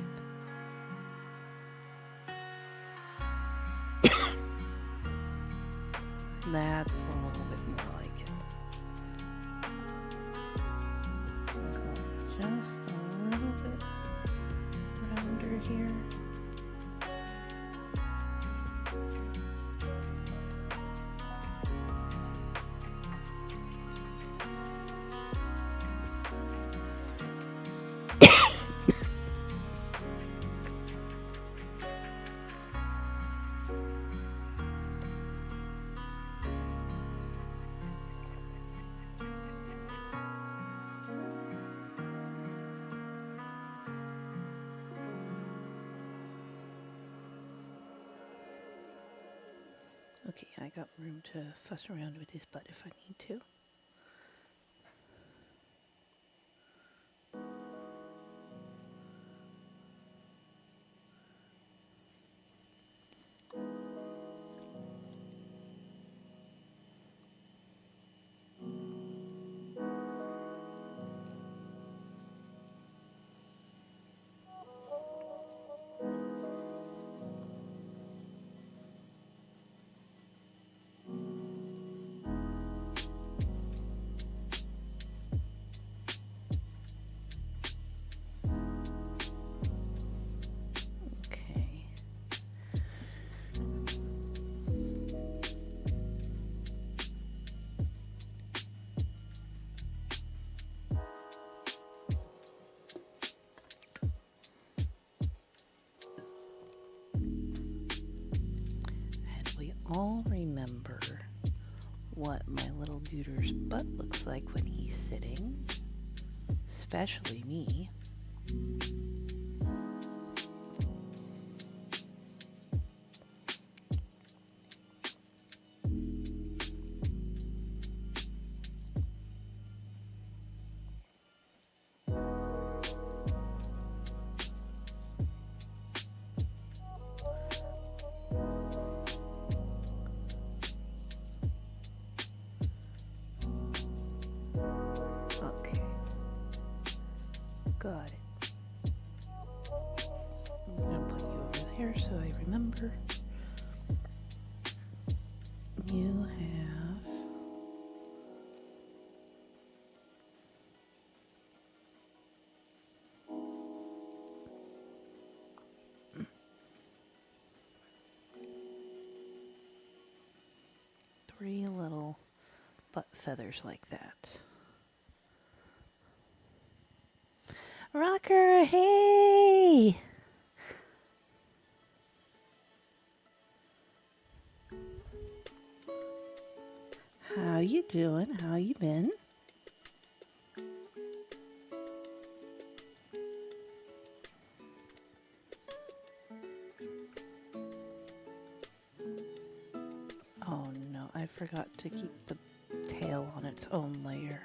That's a little bit more like it. Go just a little bit rounder here. Okay, I got room to fuss around with this butt if I need to. Okay. And we all remember what my little duder's butt looks like when he's sitting, especially me. Okay, got it. I'm gonna put you over there so I remember. You have 3 little butt feathers like that. Rocker, hey! How you doing? How you been? Oh no, I forgot to keep the tail on its own layer.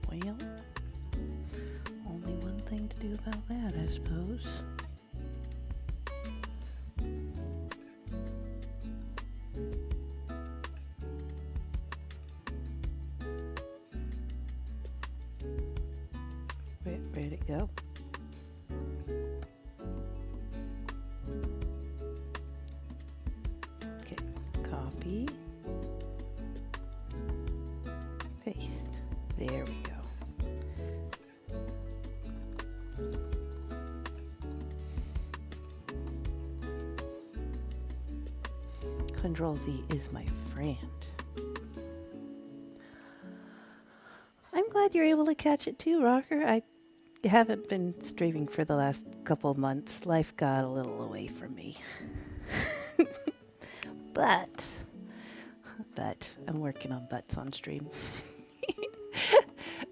Well, only one thing to do about that, I suppose. Where'd it go? Okay, copy, paste. There we go. Control Z is my friend. I'm glad you're able to catch it too, Rocker. I haven't been streaming for the last couple months. Life got a little away from me. but I'm working on butts on stream.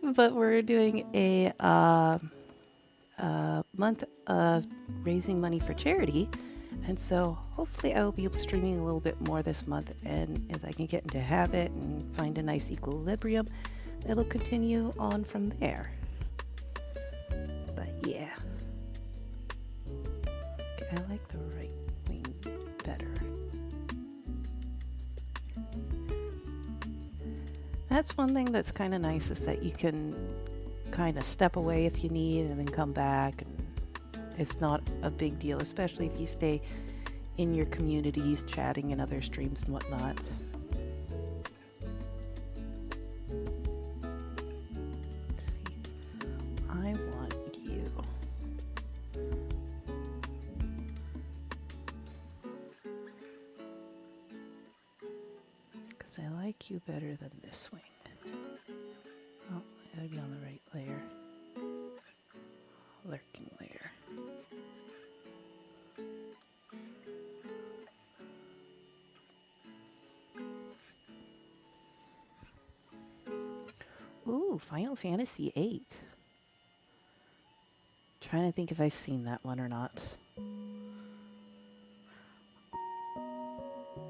But we're doing a month of raising money for charity. And so hopefully I will be streaming a little bit more this month. And if I can get into habit and find a nice equilibrium, it'll continue on from there. But yeah. I like the right wing better. That's one thing that's kind of nice is that you can kind of step away if you need and then come back. And it's not a big deal, especially if you stay in your communities chatting in other streams and whatnot. I want you. Because I like you better than this wing. Oh, I gotta be on the right layer. Lurking layer. Ooh, Final Fantasy VIII. Trying to think if I've seen that one or not.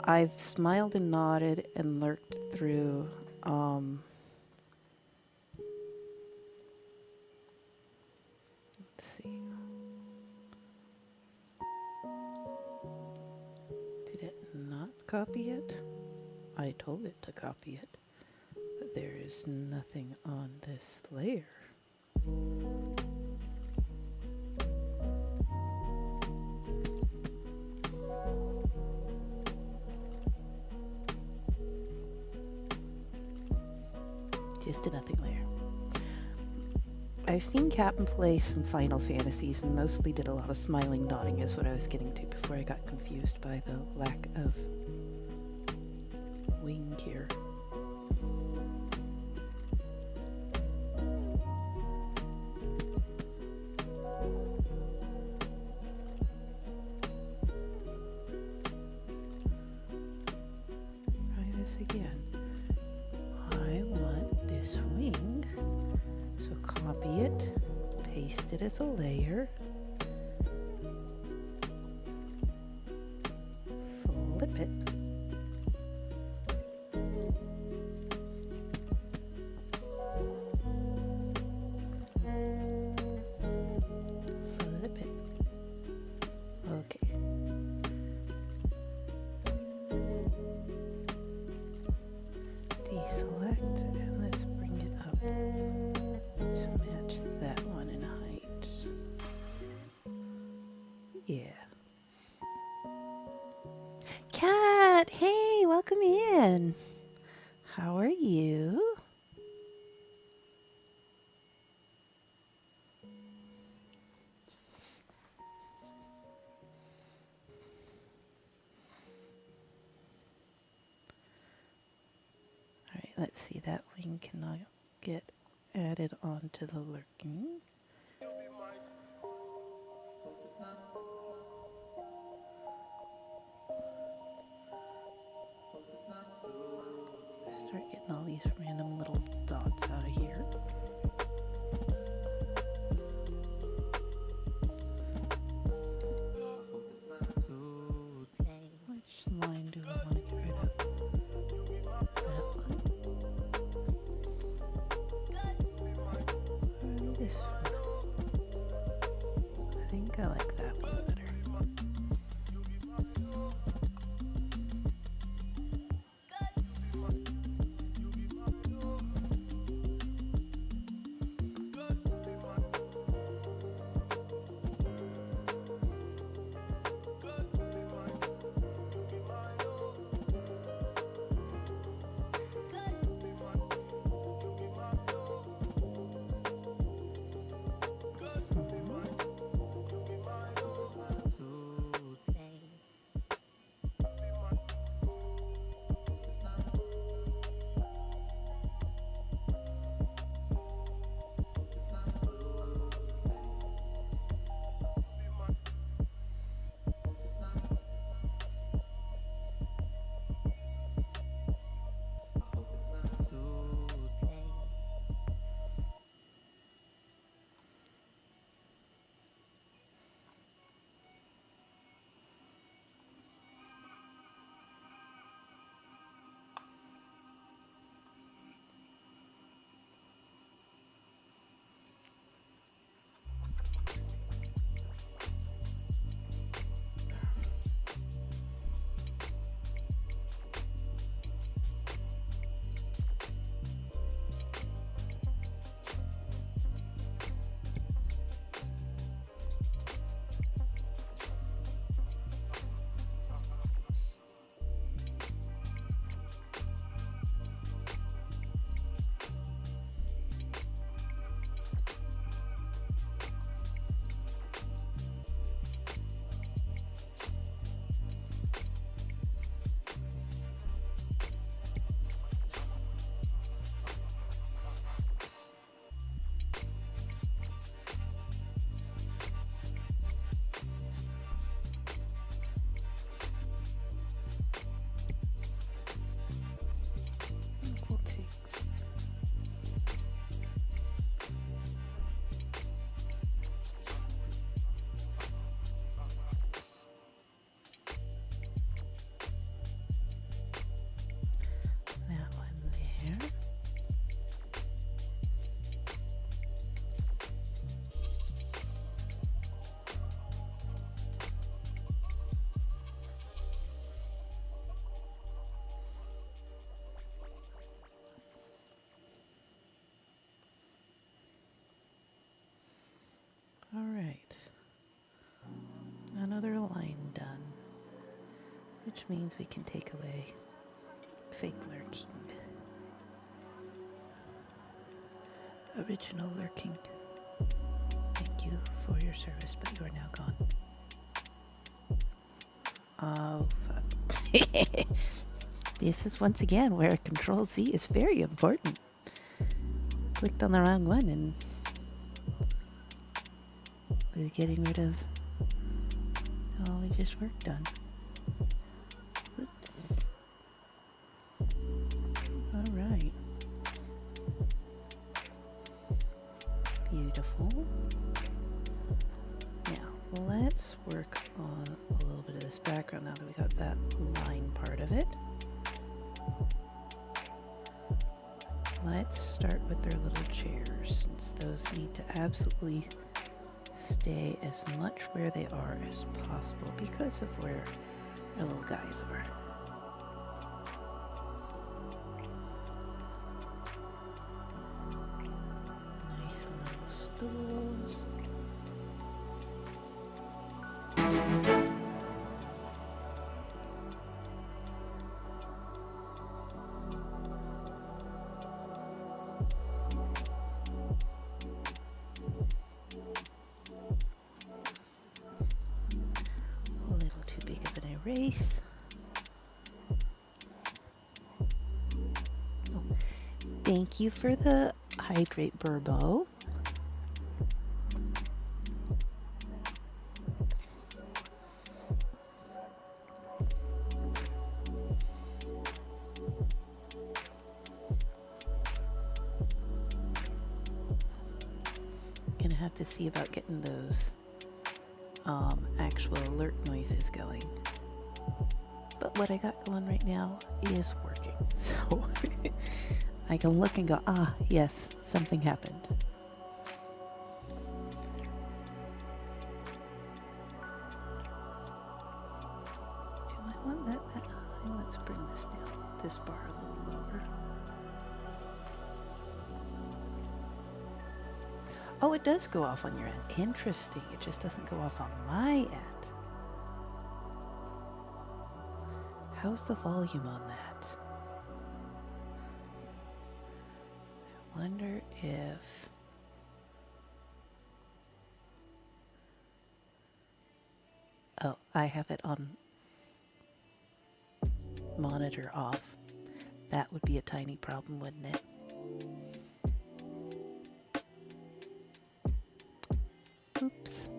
I've smiled and nodded and lurked through. Let's see. Did it not copy it? I told it to copy it, but there is nothing on this layer. Just a nothing layer. I've seen Captain play some Final Fantasies and mostly did a lot of smiling nodding is what I was getting to before I got confused by the lack of wing here. Try this again. I want this wing, so copy it, paste it as a layer, flip it, flip it. Okay. Deselect and let's bring it up to match that one in height. Yeah. Cat, hey, welcome in. How are you? Alright, let's see, that wing cannot get added onto the lurking. Start getting all these random little dots out of here. Which line do I want to get rid of? That one. Or this one. I think I like that one better. which means we can take away fake lurking. Original lurking. Thank you for your service, but you are now gone. Oh, fuck. This is once again where Control Z is very important. Clicked on the wrong one and was getting rid of all we just worked on. Oops. All right. Beautiful. Now, let's work on a little bit of this background now that we got that line part of it. Let's start with their little chairs, since those need to absolutely stay as much where they are as possible because of where their little guys are. Nice little stools. A little too big of an erase. Oh, thank you for the hydrate, Burbo. Gonna have to see about getting those actual alert noises going. But what I got going right now is working. So I can look and go, ah, yes, something happened. Do I want that high? Let's bring this down, this bar a little lower. Oh, it does go off on your end. Interesting. It just doesn't go off on my end. How's the volume on that? I wonder if... Oh, I have it on monitor off. That would be a tiny problem, wouldn't it? Oops.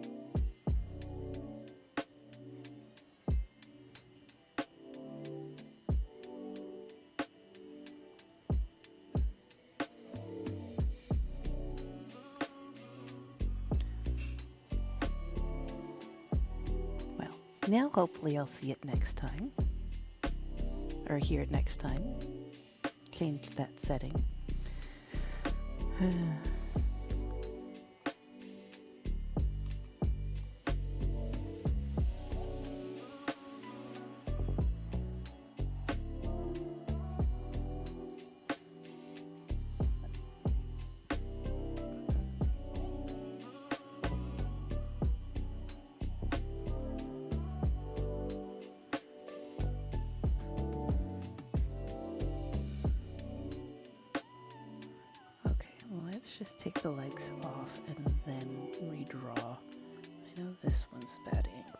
Well, now hopefully I'll see it next time. Or hear it next time. Change that setting. Let's just take the legs off and then redraw. I know this one's bad angle.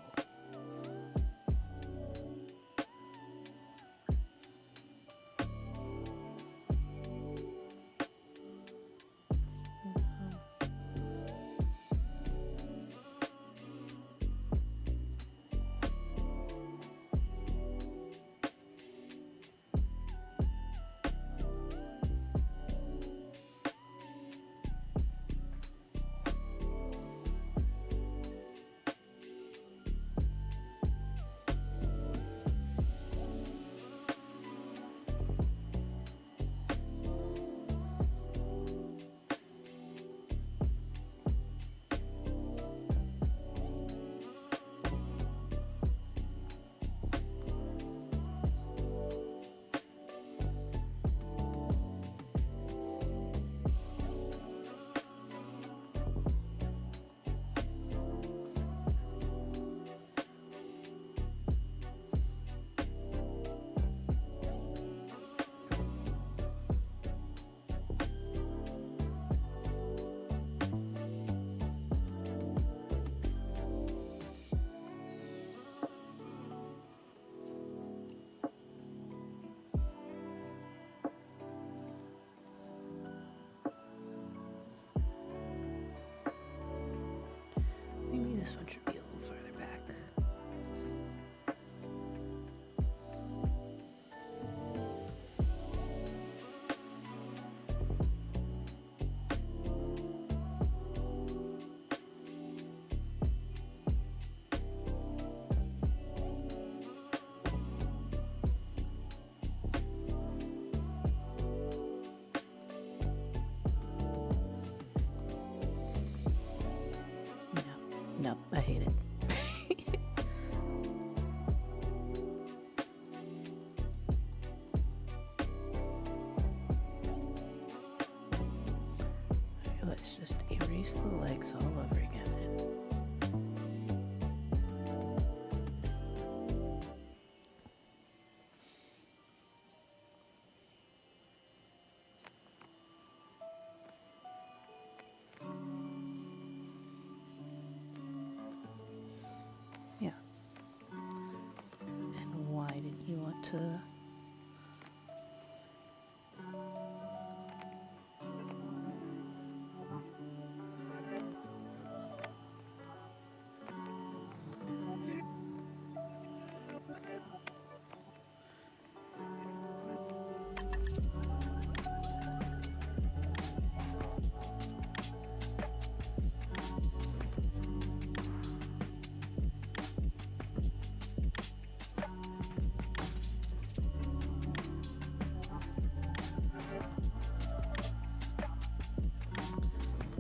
hate it. Let's just erase the legs all over again. Yeah. And why didn't you want to?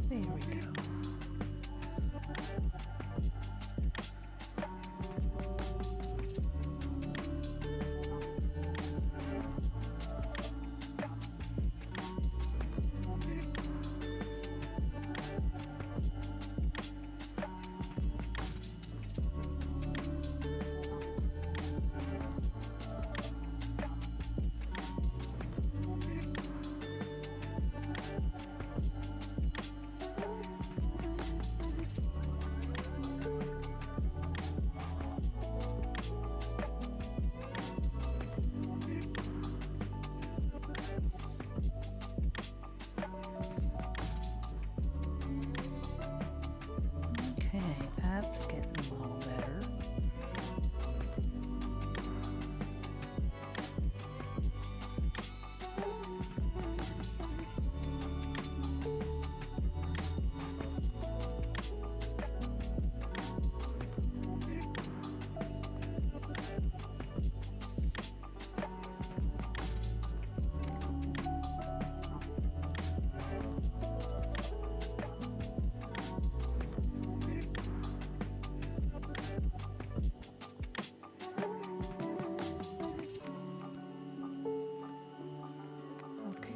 There we go. Okay, that's getting a little better. Okay.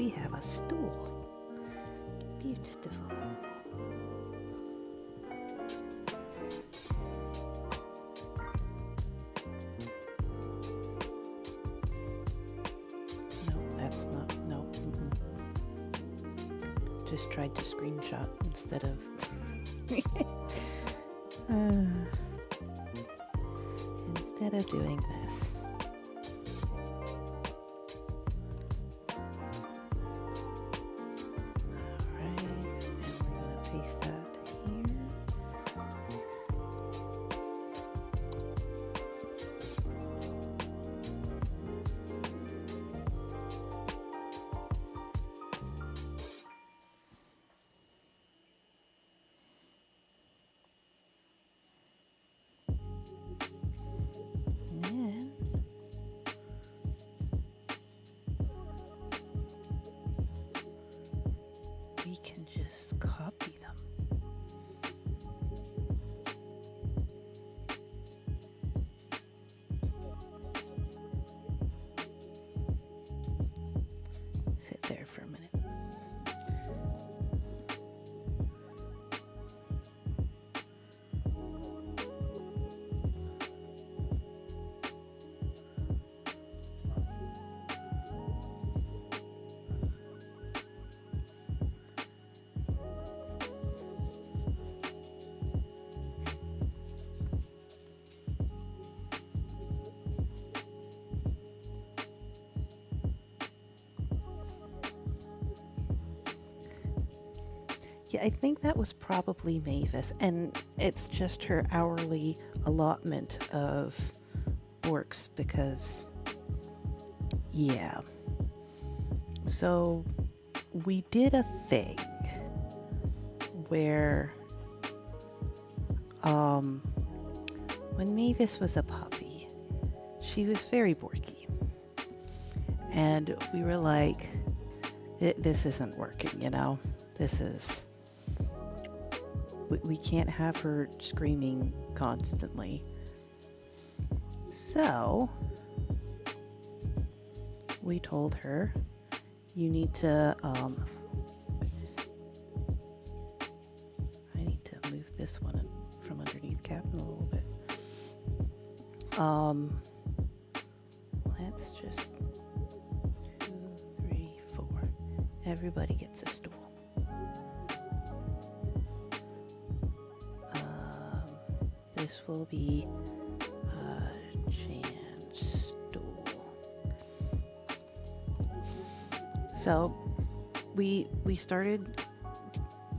we have a stool. Beautiful. No, that's not. No. Just tried to screenshot instead of. Instead of doing this. Alright, and we're going to paste that here. And then we can just copy them. Sit there for a minute. Yeah, I think that was probably Mavis, and it's just her hourly allotment of works because, yeah. So we did a thing where, when Mavis was a puppy, she was very borky, and we were like, this isn't working, you know? This is... We can't have her screaming constantly. So we told her, you need to, I need to move this one from underneath Captain a little bit. Let's just 2, 3, 4. Everybody gets a stool. This will be Jan's stool. So we started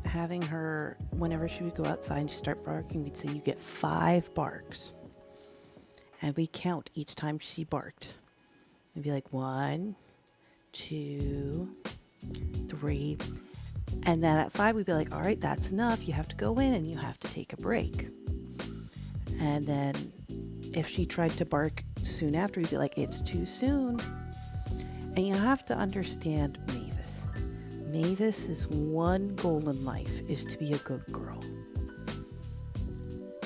having her, whenever she would go outside and she'd start barking, we'd say, you get 5 barks. And we count each time she barked. It'd be like 1, 2, 3. And then at 5, we'd be like, all right, that's enough. You have to go in and you have to take a break. And then if she tried to bark soon after, we'd be like, it's too soon. And you have to understand Mavis. Mavis's one goal in life is to be a good girl.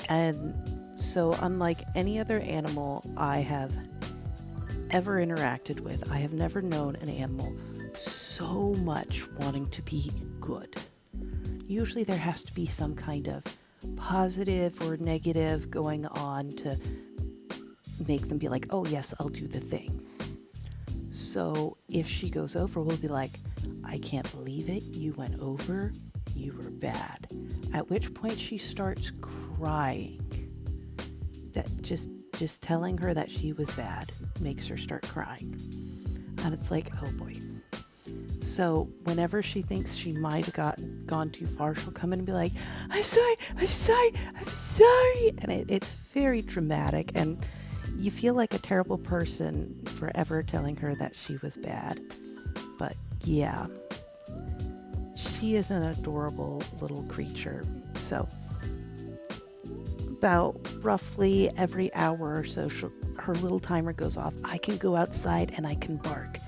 And so unlike any other animal I have ever interacted with, I have never known an animal so much wanting to be good. Usually there has to be some kind of positive or negative going on to make them be like, oh yes, I'll do the thing. So if she goes over, we'll be like, I can't believe it, you went over, you were bad. At which point she starts crying. That just telling her that she was bad makes her start crying. And it's like, oh boy. So whenever she thinks she might have gone too far, she'll come in and be like, I'm sorry. And it's very dramatic. And you feel like a terrible person for ever telling her that she was bad. But yeah, she is an adorable little creature. So about roughly every hour or so, her little timer goes off. I can go outside and I can bark.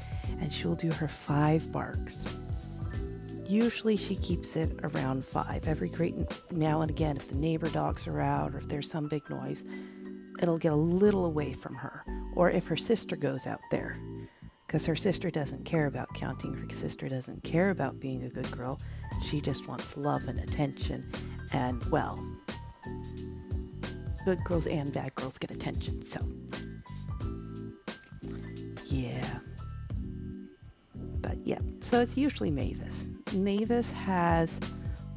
And she'll do her 5 barks. Usually she keeps it around 5. Every great now and again, if the neighbor dogs are out or if there's some big noise, it'll get a little away from her. Or if her sister goes out there. because her sister doesn't care about counting. Her sister doesn't care about being a good girl. She just wants love and attention. And, well, good girls and bad girls get attention. So, yeah. But, yeah. So it's usually Mavis. Mavis has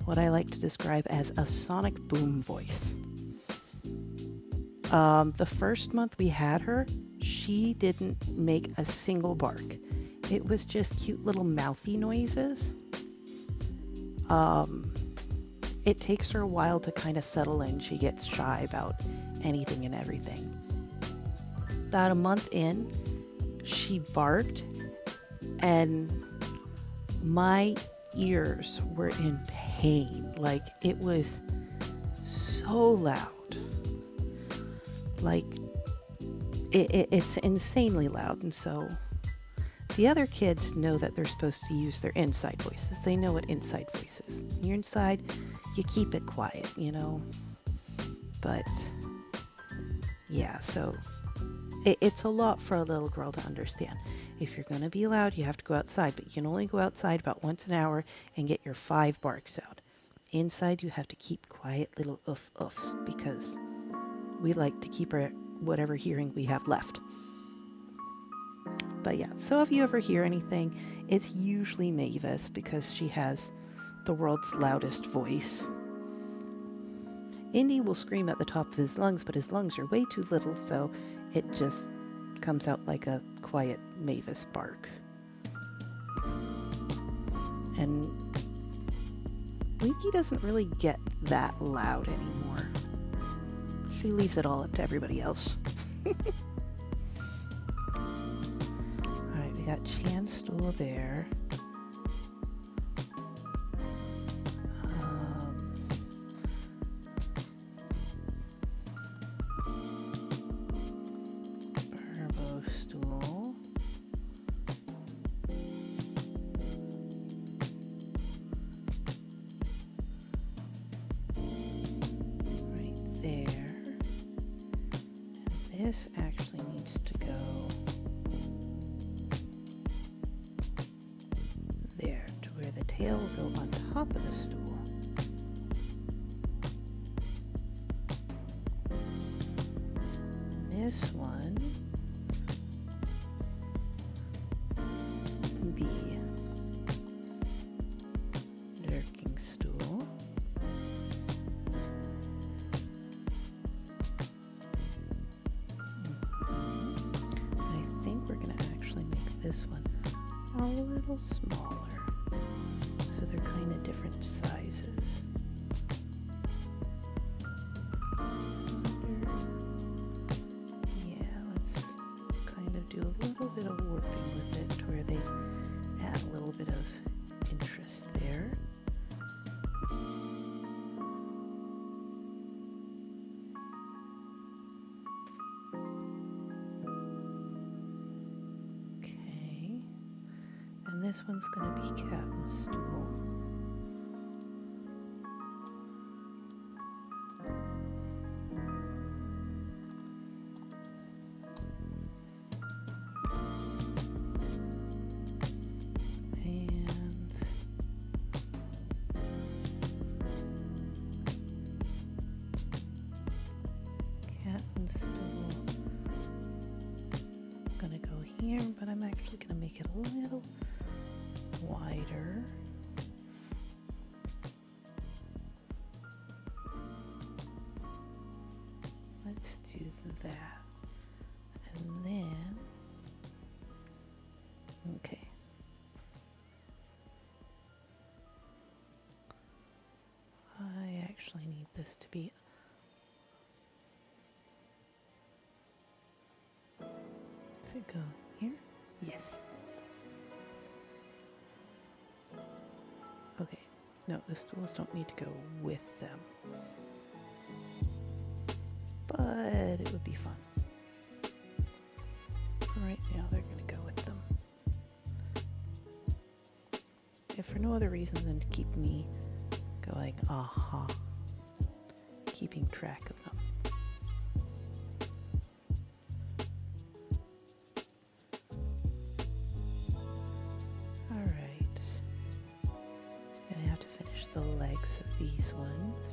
what I like to describe as a sonic boom voice. The first month we had her, she didn't make a single bark. It was just cute little mouthy noises. It takes her a while to kind of settle in. She gets shy about anything and everything. About a month in, she barked, and my ears were in pain. Like, it was so loud. Like, it's insanely loud. And so the other kids know that they're supposed to use their inside voices. They know what inside voice is. When you're inside, you keep it quiet, you know. But yeah, so it's a lot for a little girl to understand. If you're going to be loud, you have to go outside, but you can only go outside about once an hour and get your 5 barks out. Inside, you have to keep quiet little oofs because we like to keep our whatever hearing we have left. But yeah, so if you ever hear anything, it's usually Mavis because she has the world's loudest voice. Indy will scream at the top of his lungs, but his lungs are way too little, so it just comes out like a quiet Mavis bark. And Winky doesn't really get that loud anymore. She leaves it all up to everybody else. Alright, we got Chan's stool there. Burbo stool. Right there. And this actually needs to go there, to where the tail will go on top of the stool. This one, the lurking stool. I think we're going to actually make this one a little smaller, so they're kind of different sizes. Yeah, let's kind of do a little bit of warping with it to where they add a little bit of interest there. Okay, and this one's going to be Captain's stool. And Captain's stool. I'm going to go here, but I'm actually going to make it a little wider. Let's do that. And then, okay. I actually need this to be, does it go here? Yes. Okay, no, the stools don't need to go with them, but it would be fun. For right now, they're going to go with them. If for no other reason than to keep me going, aha, keeping track of them. the legs of these ones.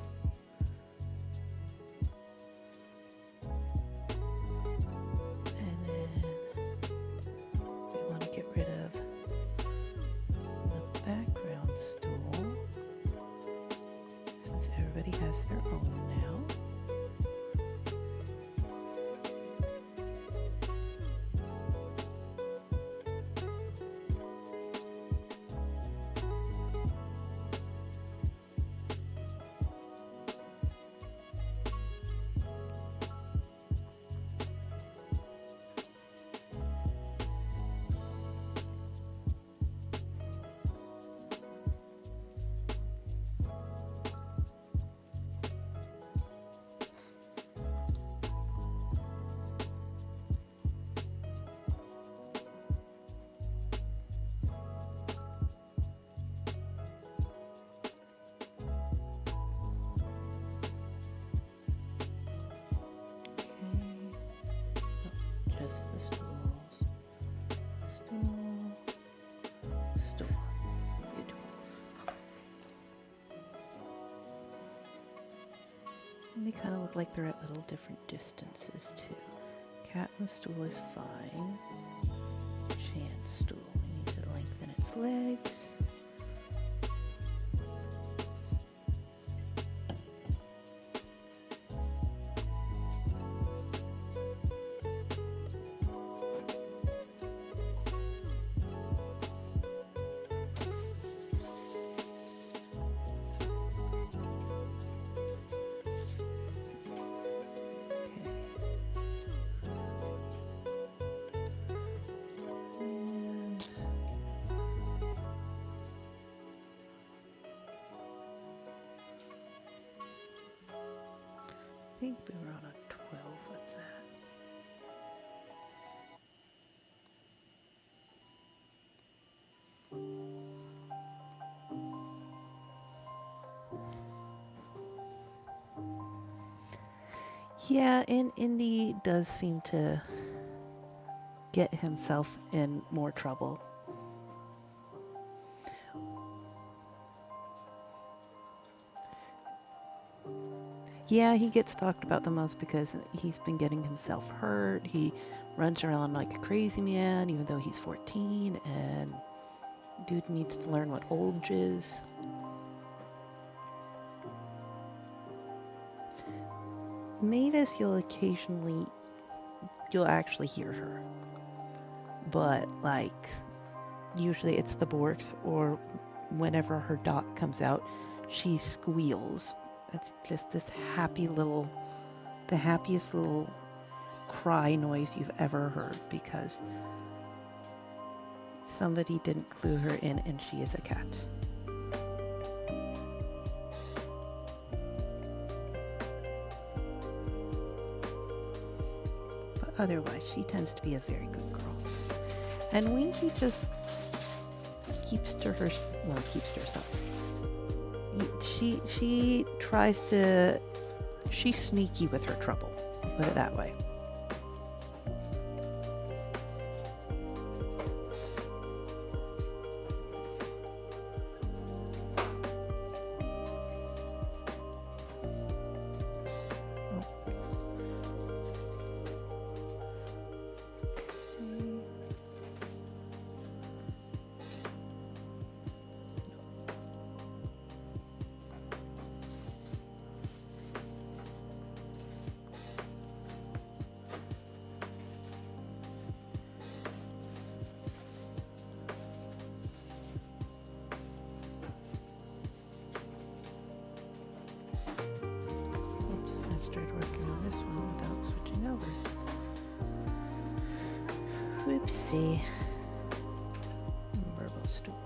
And then we want to get rid of the background stool since everybody has their own now. And they kind of look like they're at little different distances too. Cat and stool is fine. Chance stool, we need to lengthen its legs. I think we were on a 12 with that. Yeah, and Indy does seem to get himself in more trouble. Yeah, he gets talked about the most because he's been getting himself hurt. He runs around like a crazy man, even though he's 14, and dude needs to learn what old is. Mavis, you'll actually hear her. But, like, usually it's the Borks, or whenever her dot comes out, she squeals. It's just this the happiest little cry noise you've ever heard because somebody didn't clue her in and she is a cat. But otherwise, she tends to be a very good girl. And Winky just keeps to herself. She tries to, she's sneaky with her trouble, put it that way. Whoopsie. Verbal stool.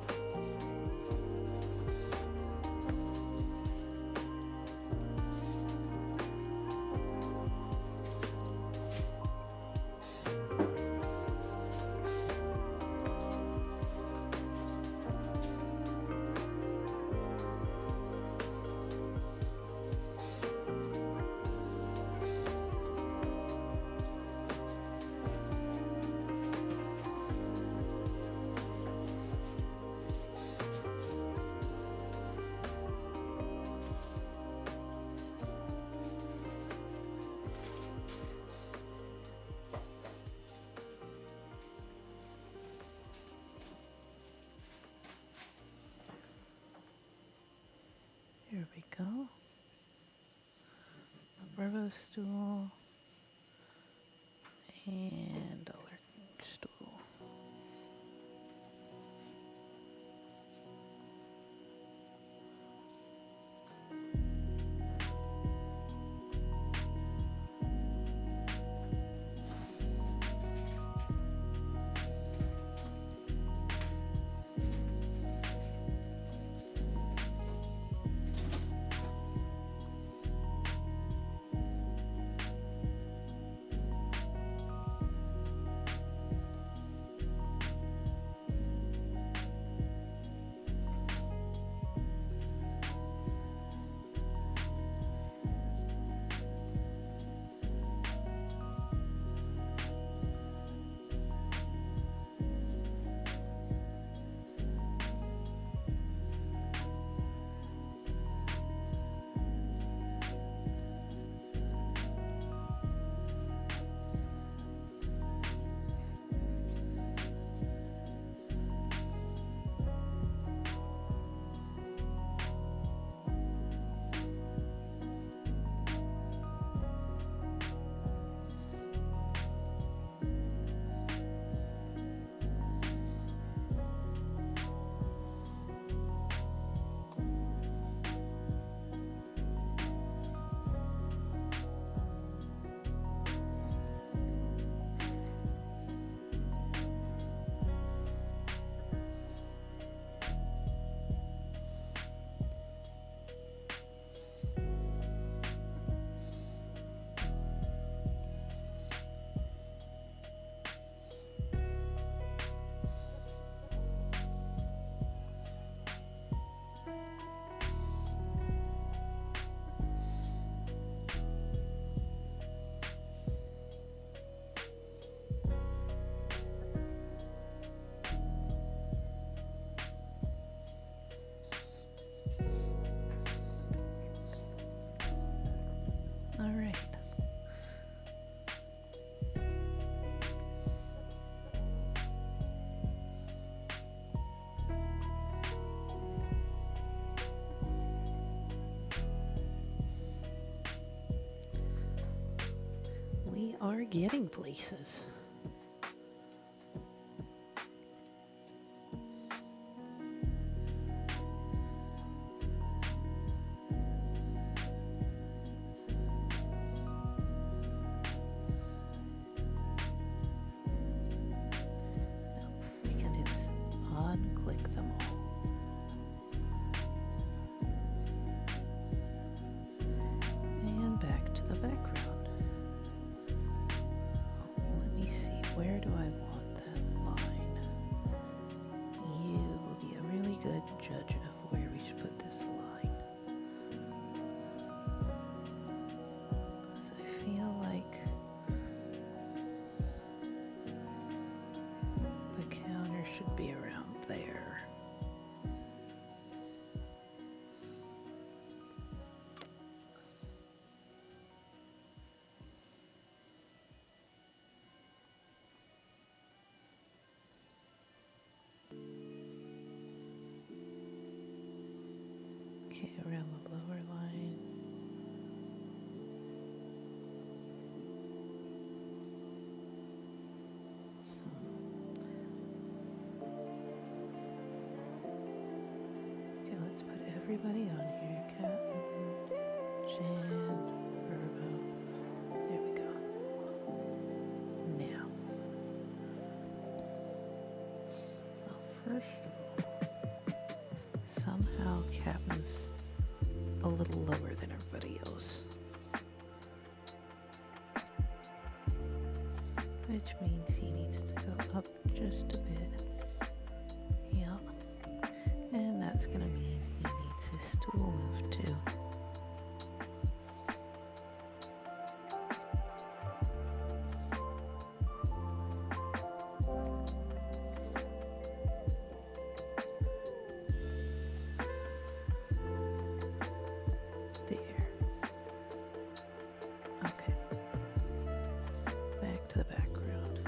Parvo stool and a lurking stool. All right. We are getting places. We can do this. Unclick them all. And back to the background. Let me see, where do I want that line? You will be a really good judge of where we should put this line. Because I feel like the counter should be around there. Okay, around the lower line. Okay, let's put everybody on here. Captain, Jan, Verbo. There we go. Now. Well, first of all, somehow Captain's a little lower than everybody else. Which means he needs to go up just a bit. Yep. And that's gonna mean he needs his stool moved too. There. Okay. Back to the background.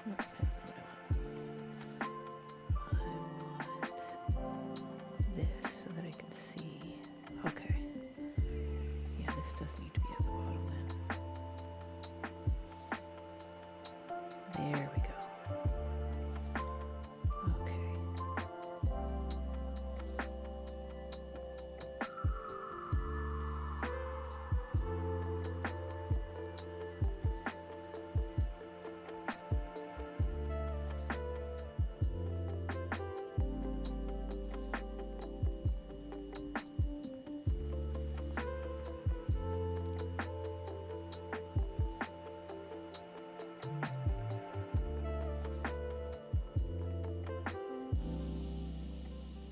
No, that's not what I want this so that I can see. Okay. Yeah, this does need to be at the bottom then. There we go. Okay.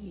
Yeah.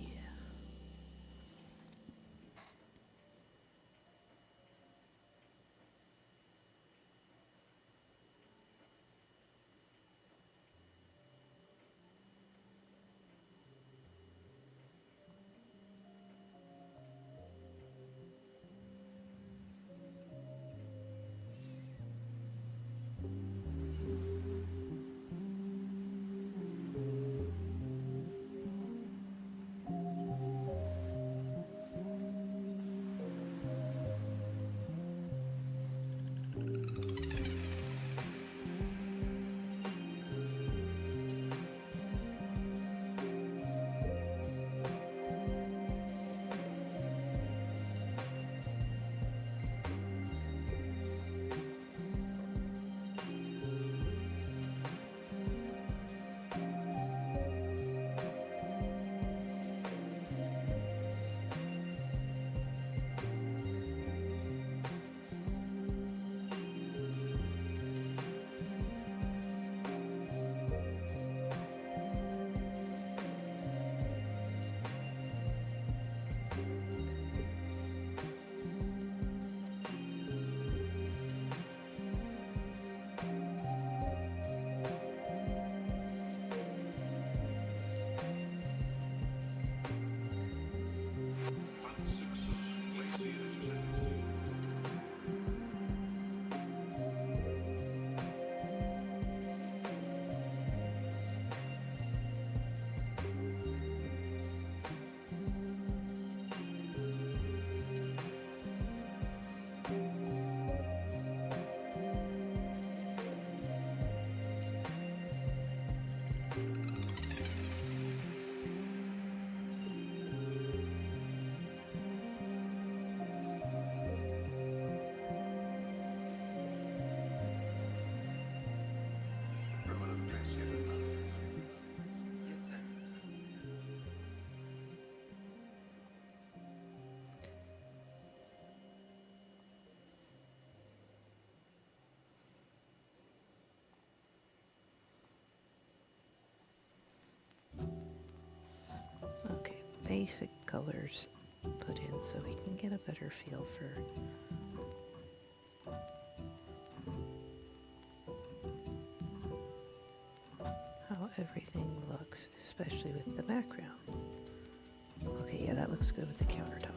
Okay, basic colors put in so we can get a better feel for how everything looks, especially with the background. Okay, yeah, that looks good with the countertop.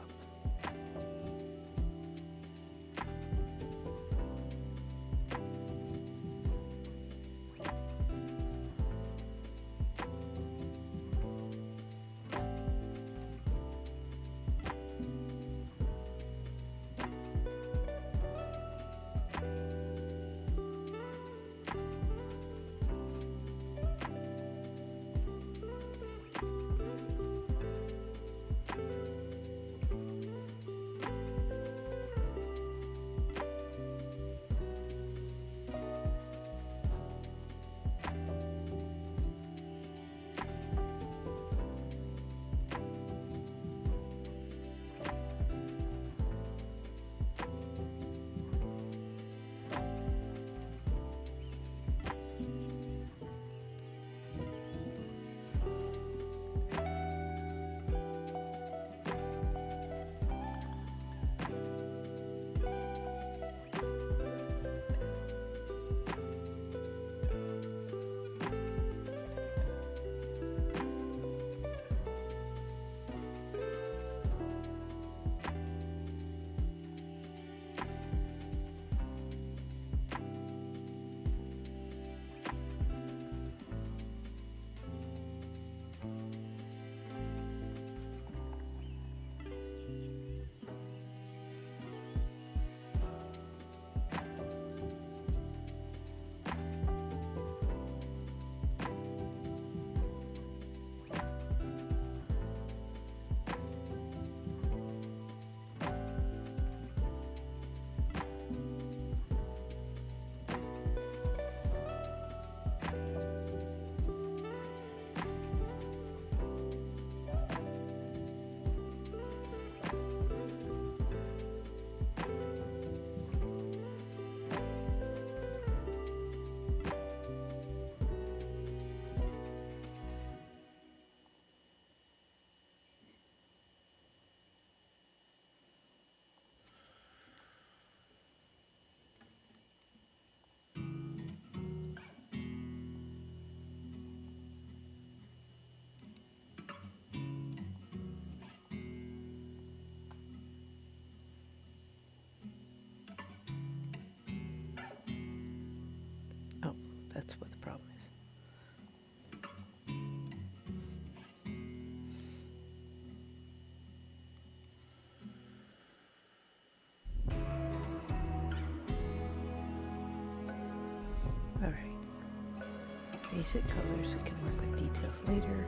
basic colors. We can work with details later.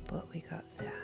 But we got that.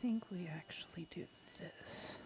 think we actually do this.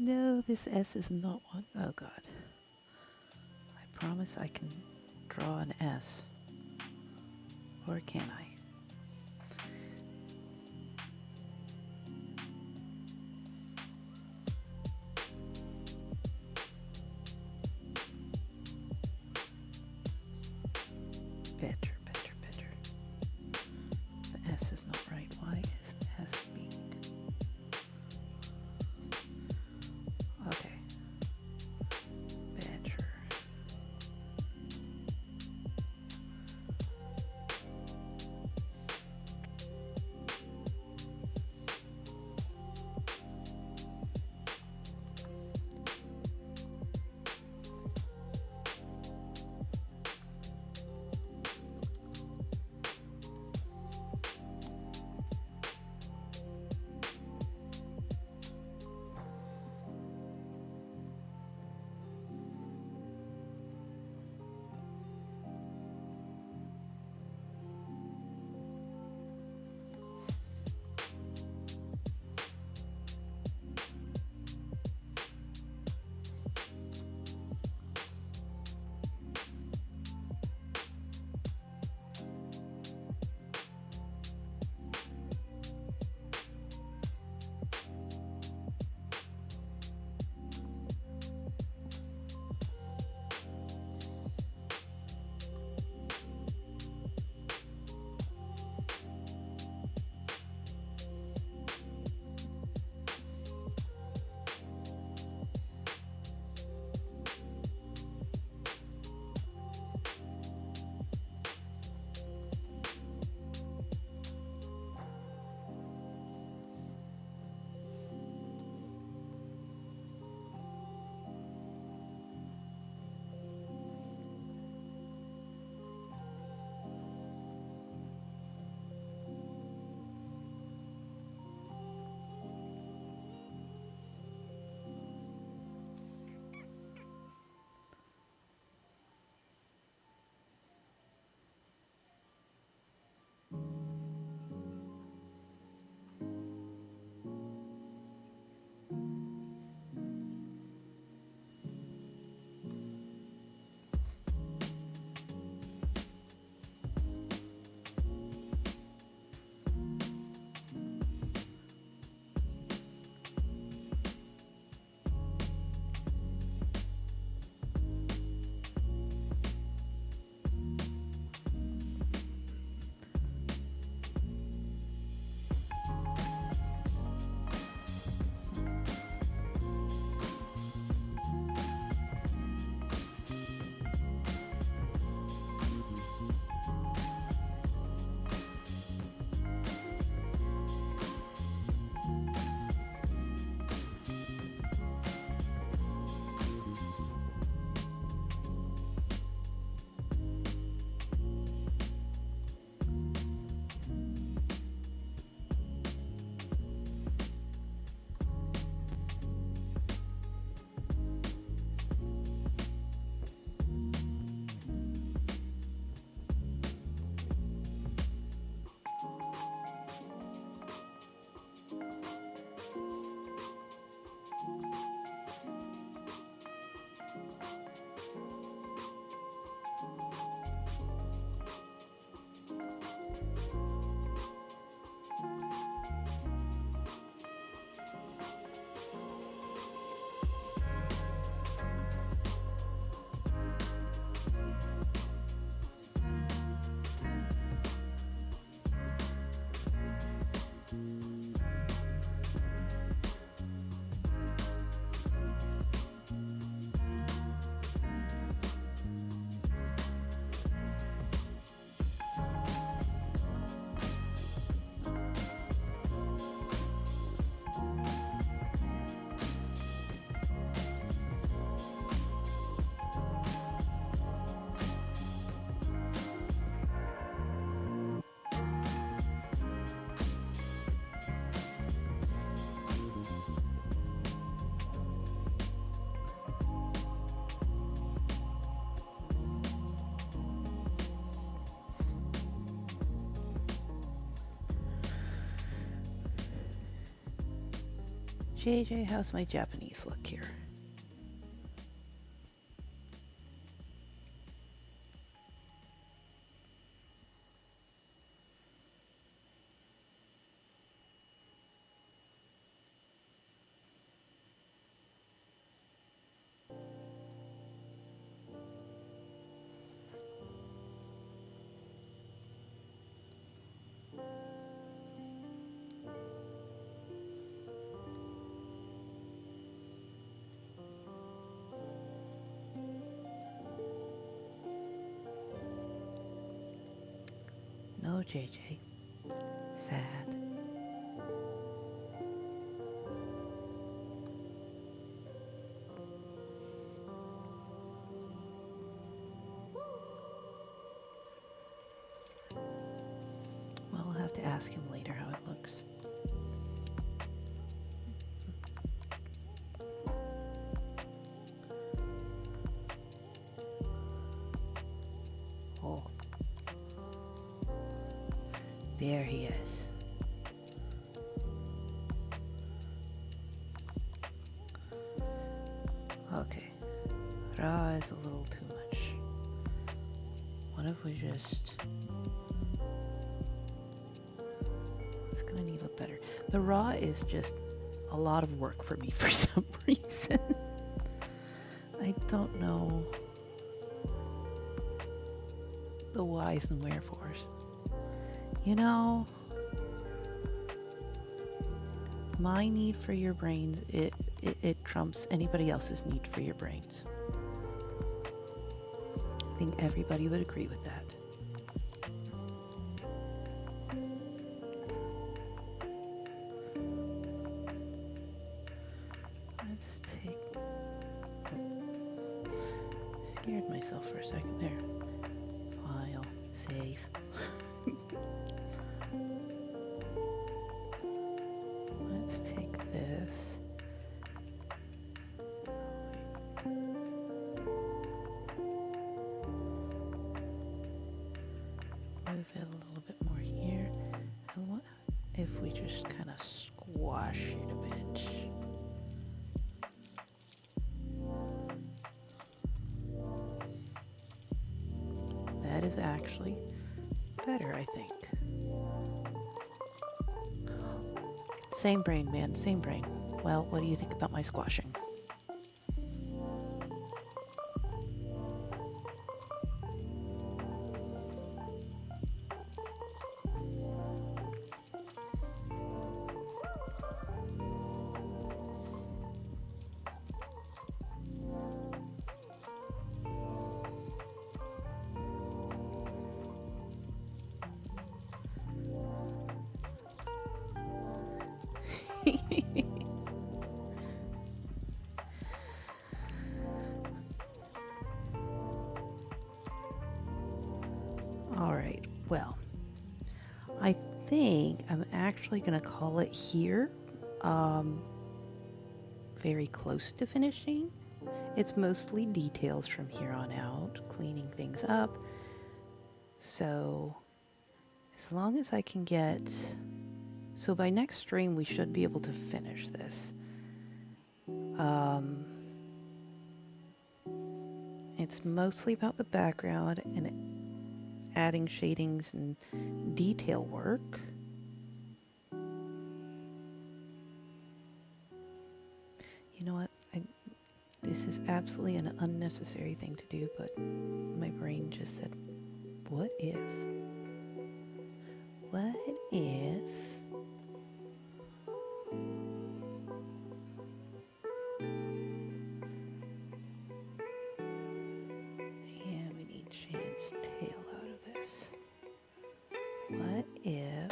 No, this S is not one. Oh God. I promise I can draw an S. Or can I? Better, better, better. The S is not right. Why is the S being... Okay. Better. JJ, how's my Japanese look here? No, JJ. Sad. Well, I'll have to ask him later how it looks. Oh. There he is. Okay. Raw is a little too much. What if we just... It's gonna need a little better. The raw is just a lot of work for me for some reason. I don't know the whys and wherefores. You know, my need for your brains, it trumps anybody else's need for your brains. I think everybody would agree with that. Let's take... Scared myself for a second there. File, save. Let's take this. Move it a little bit more here. And what if we just kind of squash it a bit? That is actually better, I think. Same brain, man, same brain. Well, what do you think about my squashing? All right, well, I think I'm actually going to call it here. Very close to finishing. It's mostly details from here on out, cleaning things up. So, as long as I can get... So by next stream, we should be able to finish this. It's mostly about the background and adding shadings and detail work. You know what? This is absolutely an unnecessary thing to do, but my brain just said, what if? What if? And we need Jan's tail out of this. What if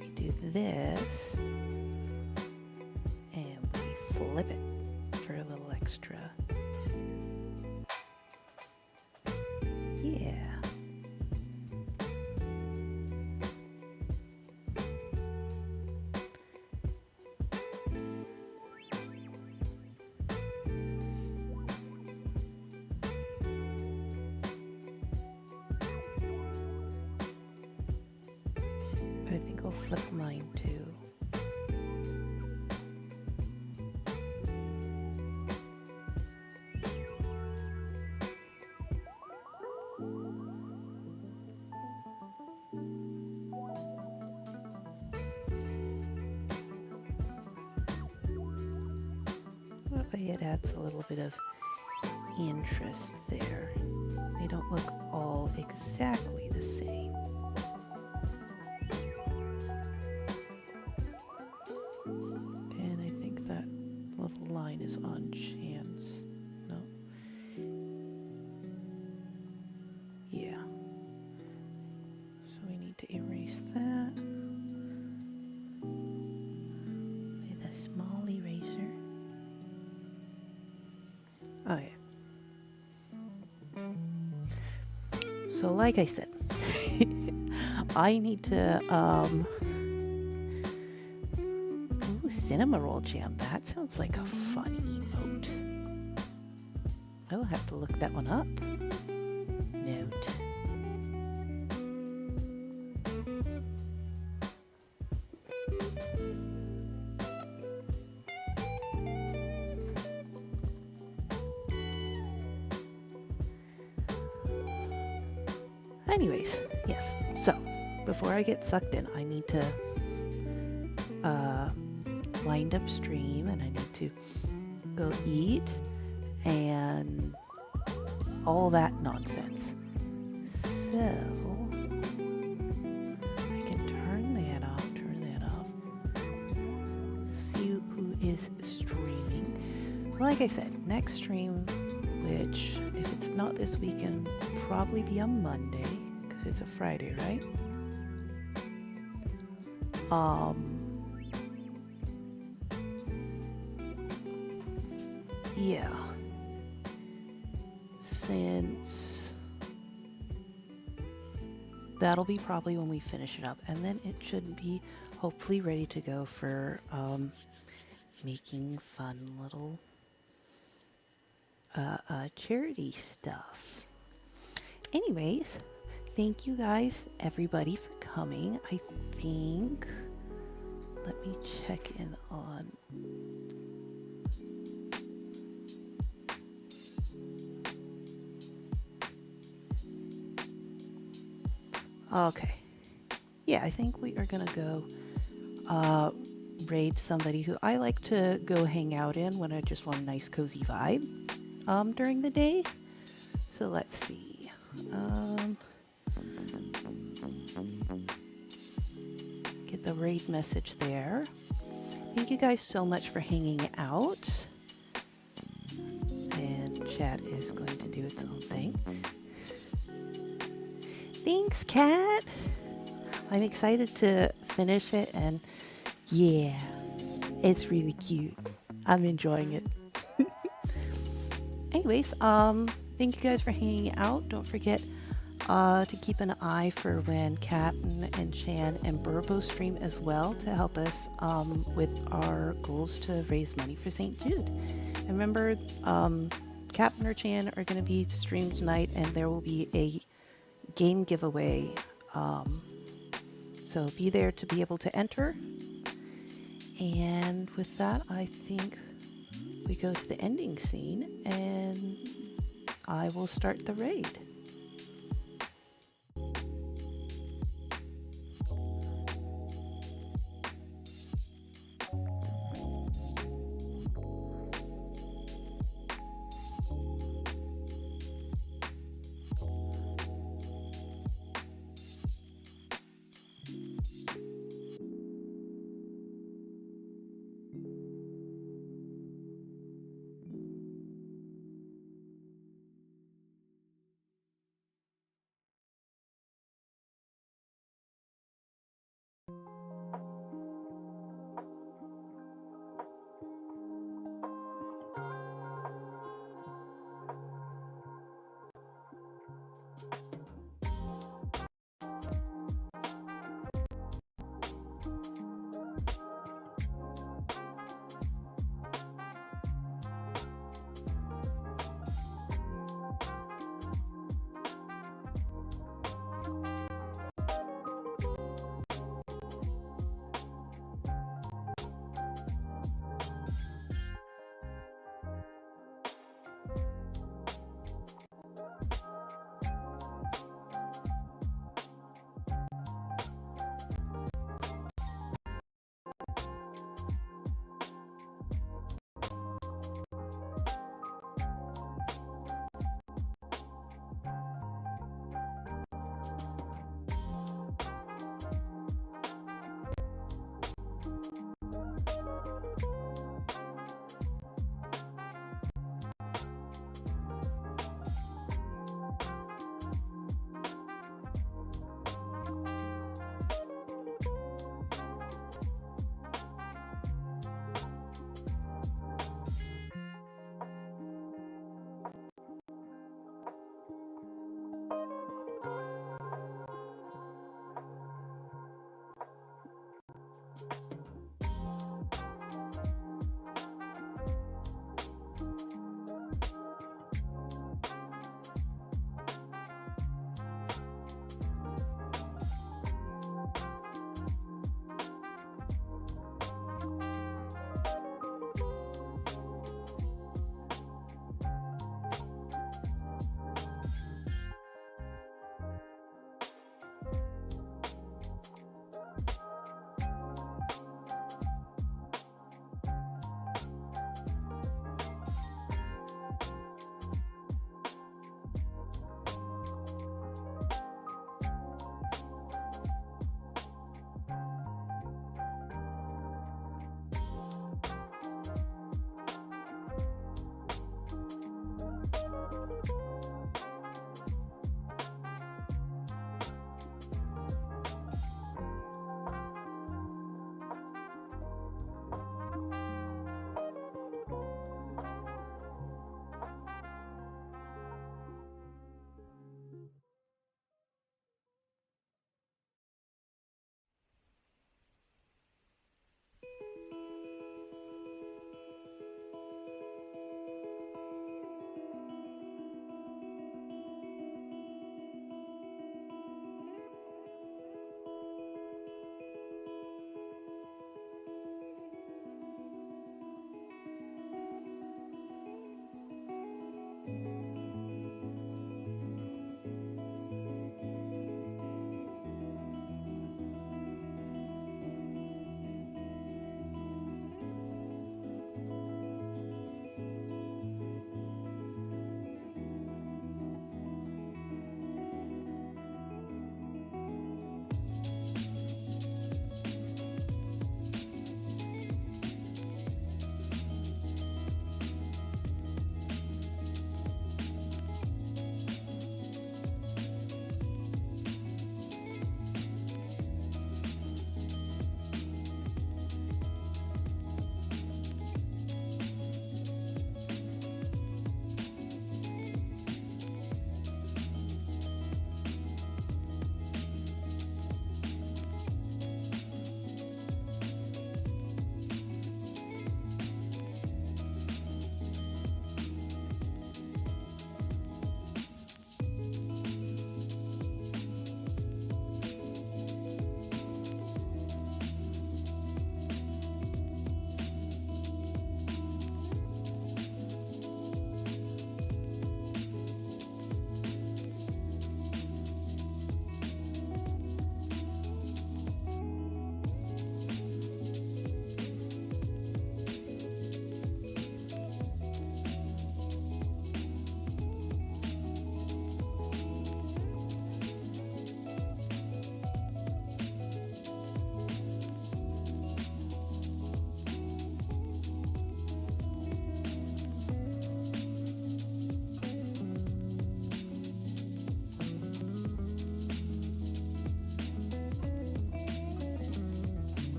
we do this and we flip it for a little extra? Yeah. I think I'll flip mine too. it adds a little bit of interest there. They don't look all exactly the same. And I think that little line is on Chance. No. Yeah. So we need to erase that with a small eraser. Oh yeah. So like I said, I need to ooh, cinema roll jam. That sounds like a fun emote. I will have to look that one up. Note. Anyways, yes. So before I get sucked in, I need to wind up stream, and I need to go eat and all that nonsense. So I can turn that off, see who is streaming. Like I said, next stream, which if it's not this weekend, probably be on Monday, because it's a Friday, right? Yeah. Since that'll be probably when we finish it up, and then it should be hopefully ready to go for making fun little charity stuff. Anyways, thank you guys, everybody, for coming. I think, let me check in on. Okay. Yeah, I think we are gonna go raid somebody who I like to go hang out in when I just want a nice cozy vibe during the day. So let's see. Get the raid message there. Thank you guys so much for hanging out. And chat is going to do its own thing. Thanks, Kat. I'm excited to finish it, and yeah, it's really cute. I'm enjoying it. Anyways, thank you guys for hanging out. Don't forget to keep an eye for when Kat and Shan and Burbo stream as well to help us with our goals to raise money for St. Jude. And remember, Kat and Chan are going to be streamed tonight, and there will be a game giveaway. So be there to be able to enter. And with that, I think we go to the ending scene, and I will start the raid.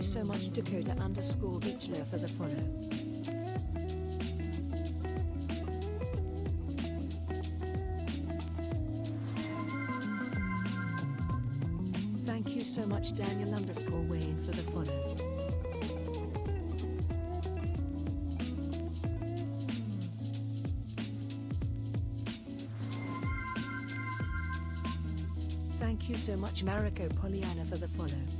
you so much Dakota_Beachler for the follow. Thank you so much Daniel_Wayne for the follow. Thank you so much Mariko Pollyanna for the follow.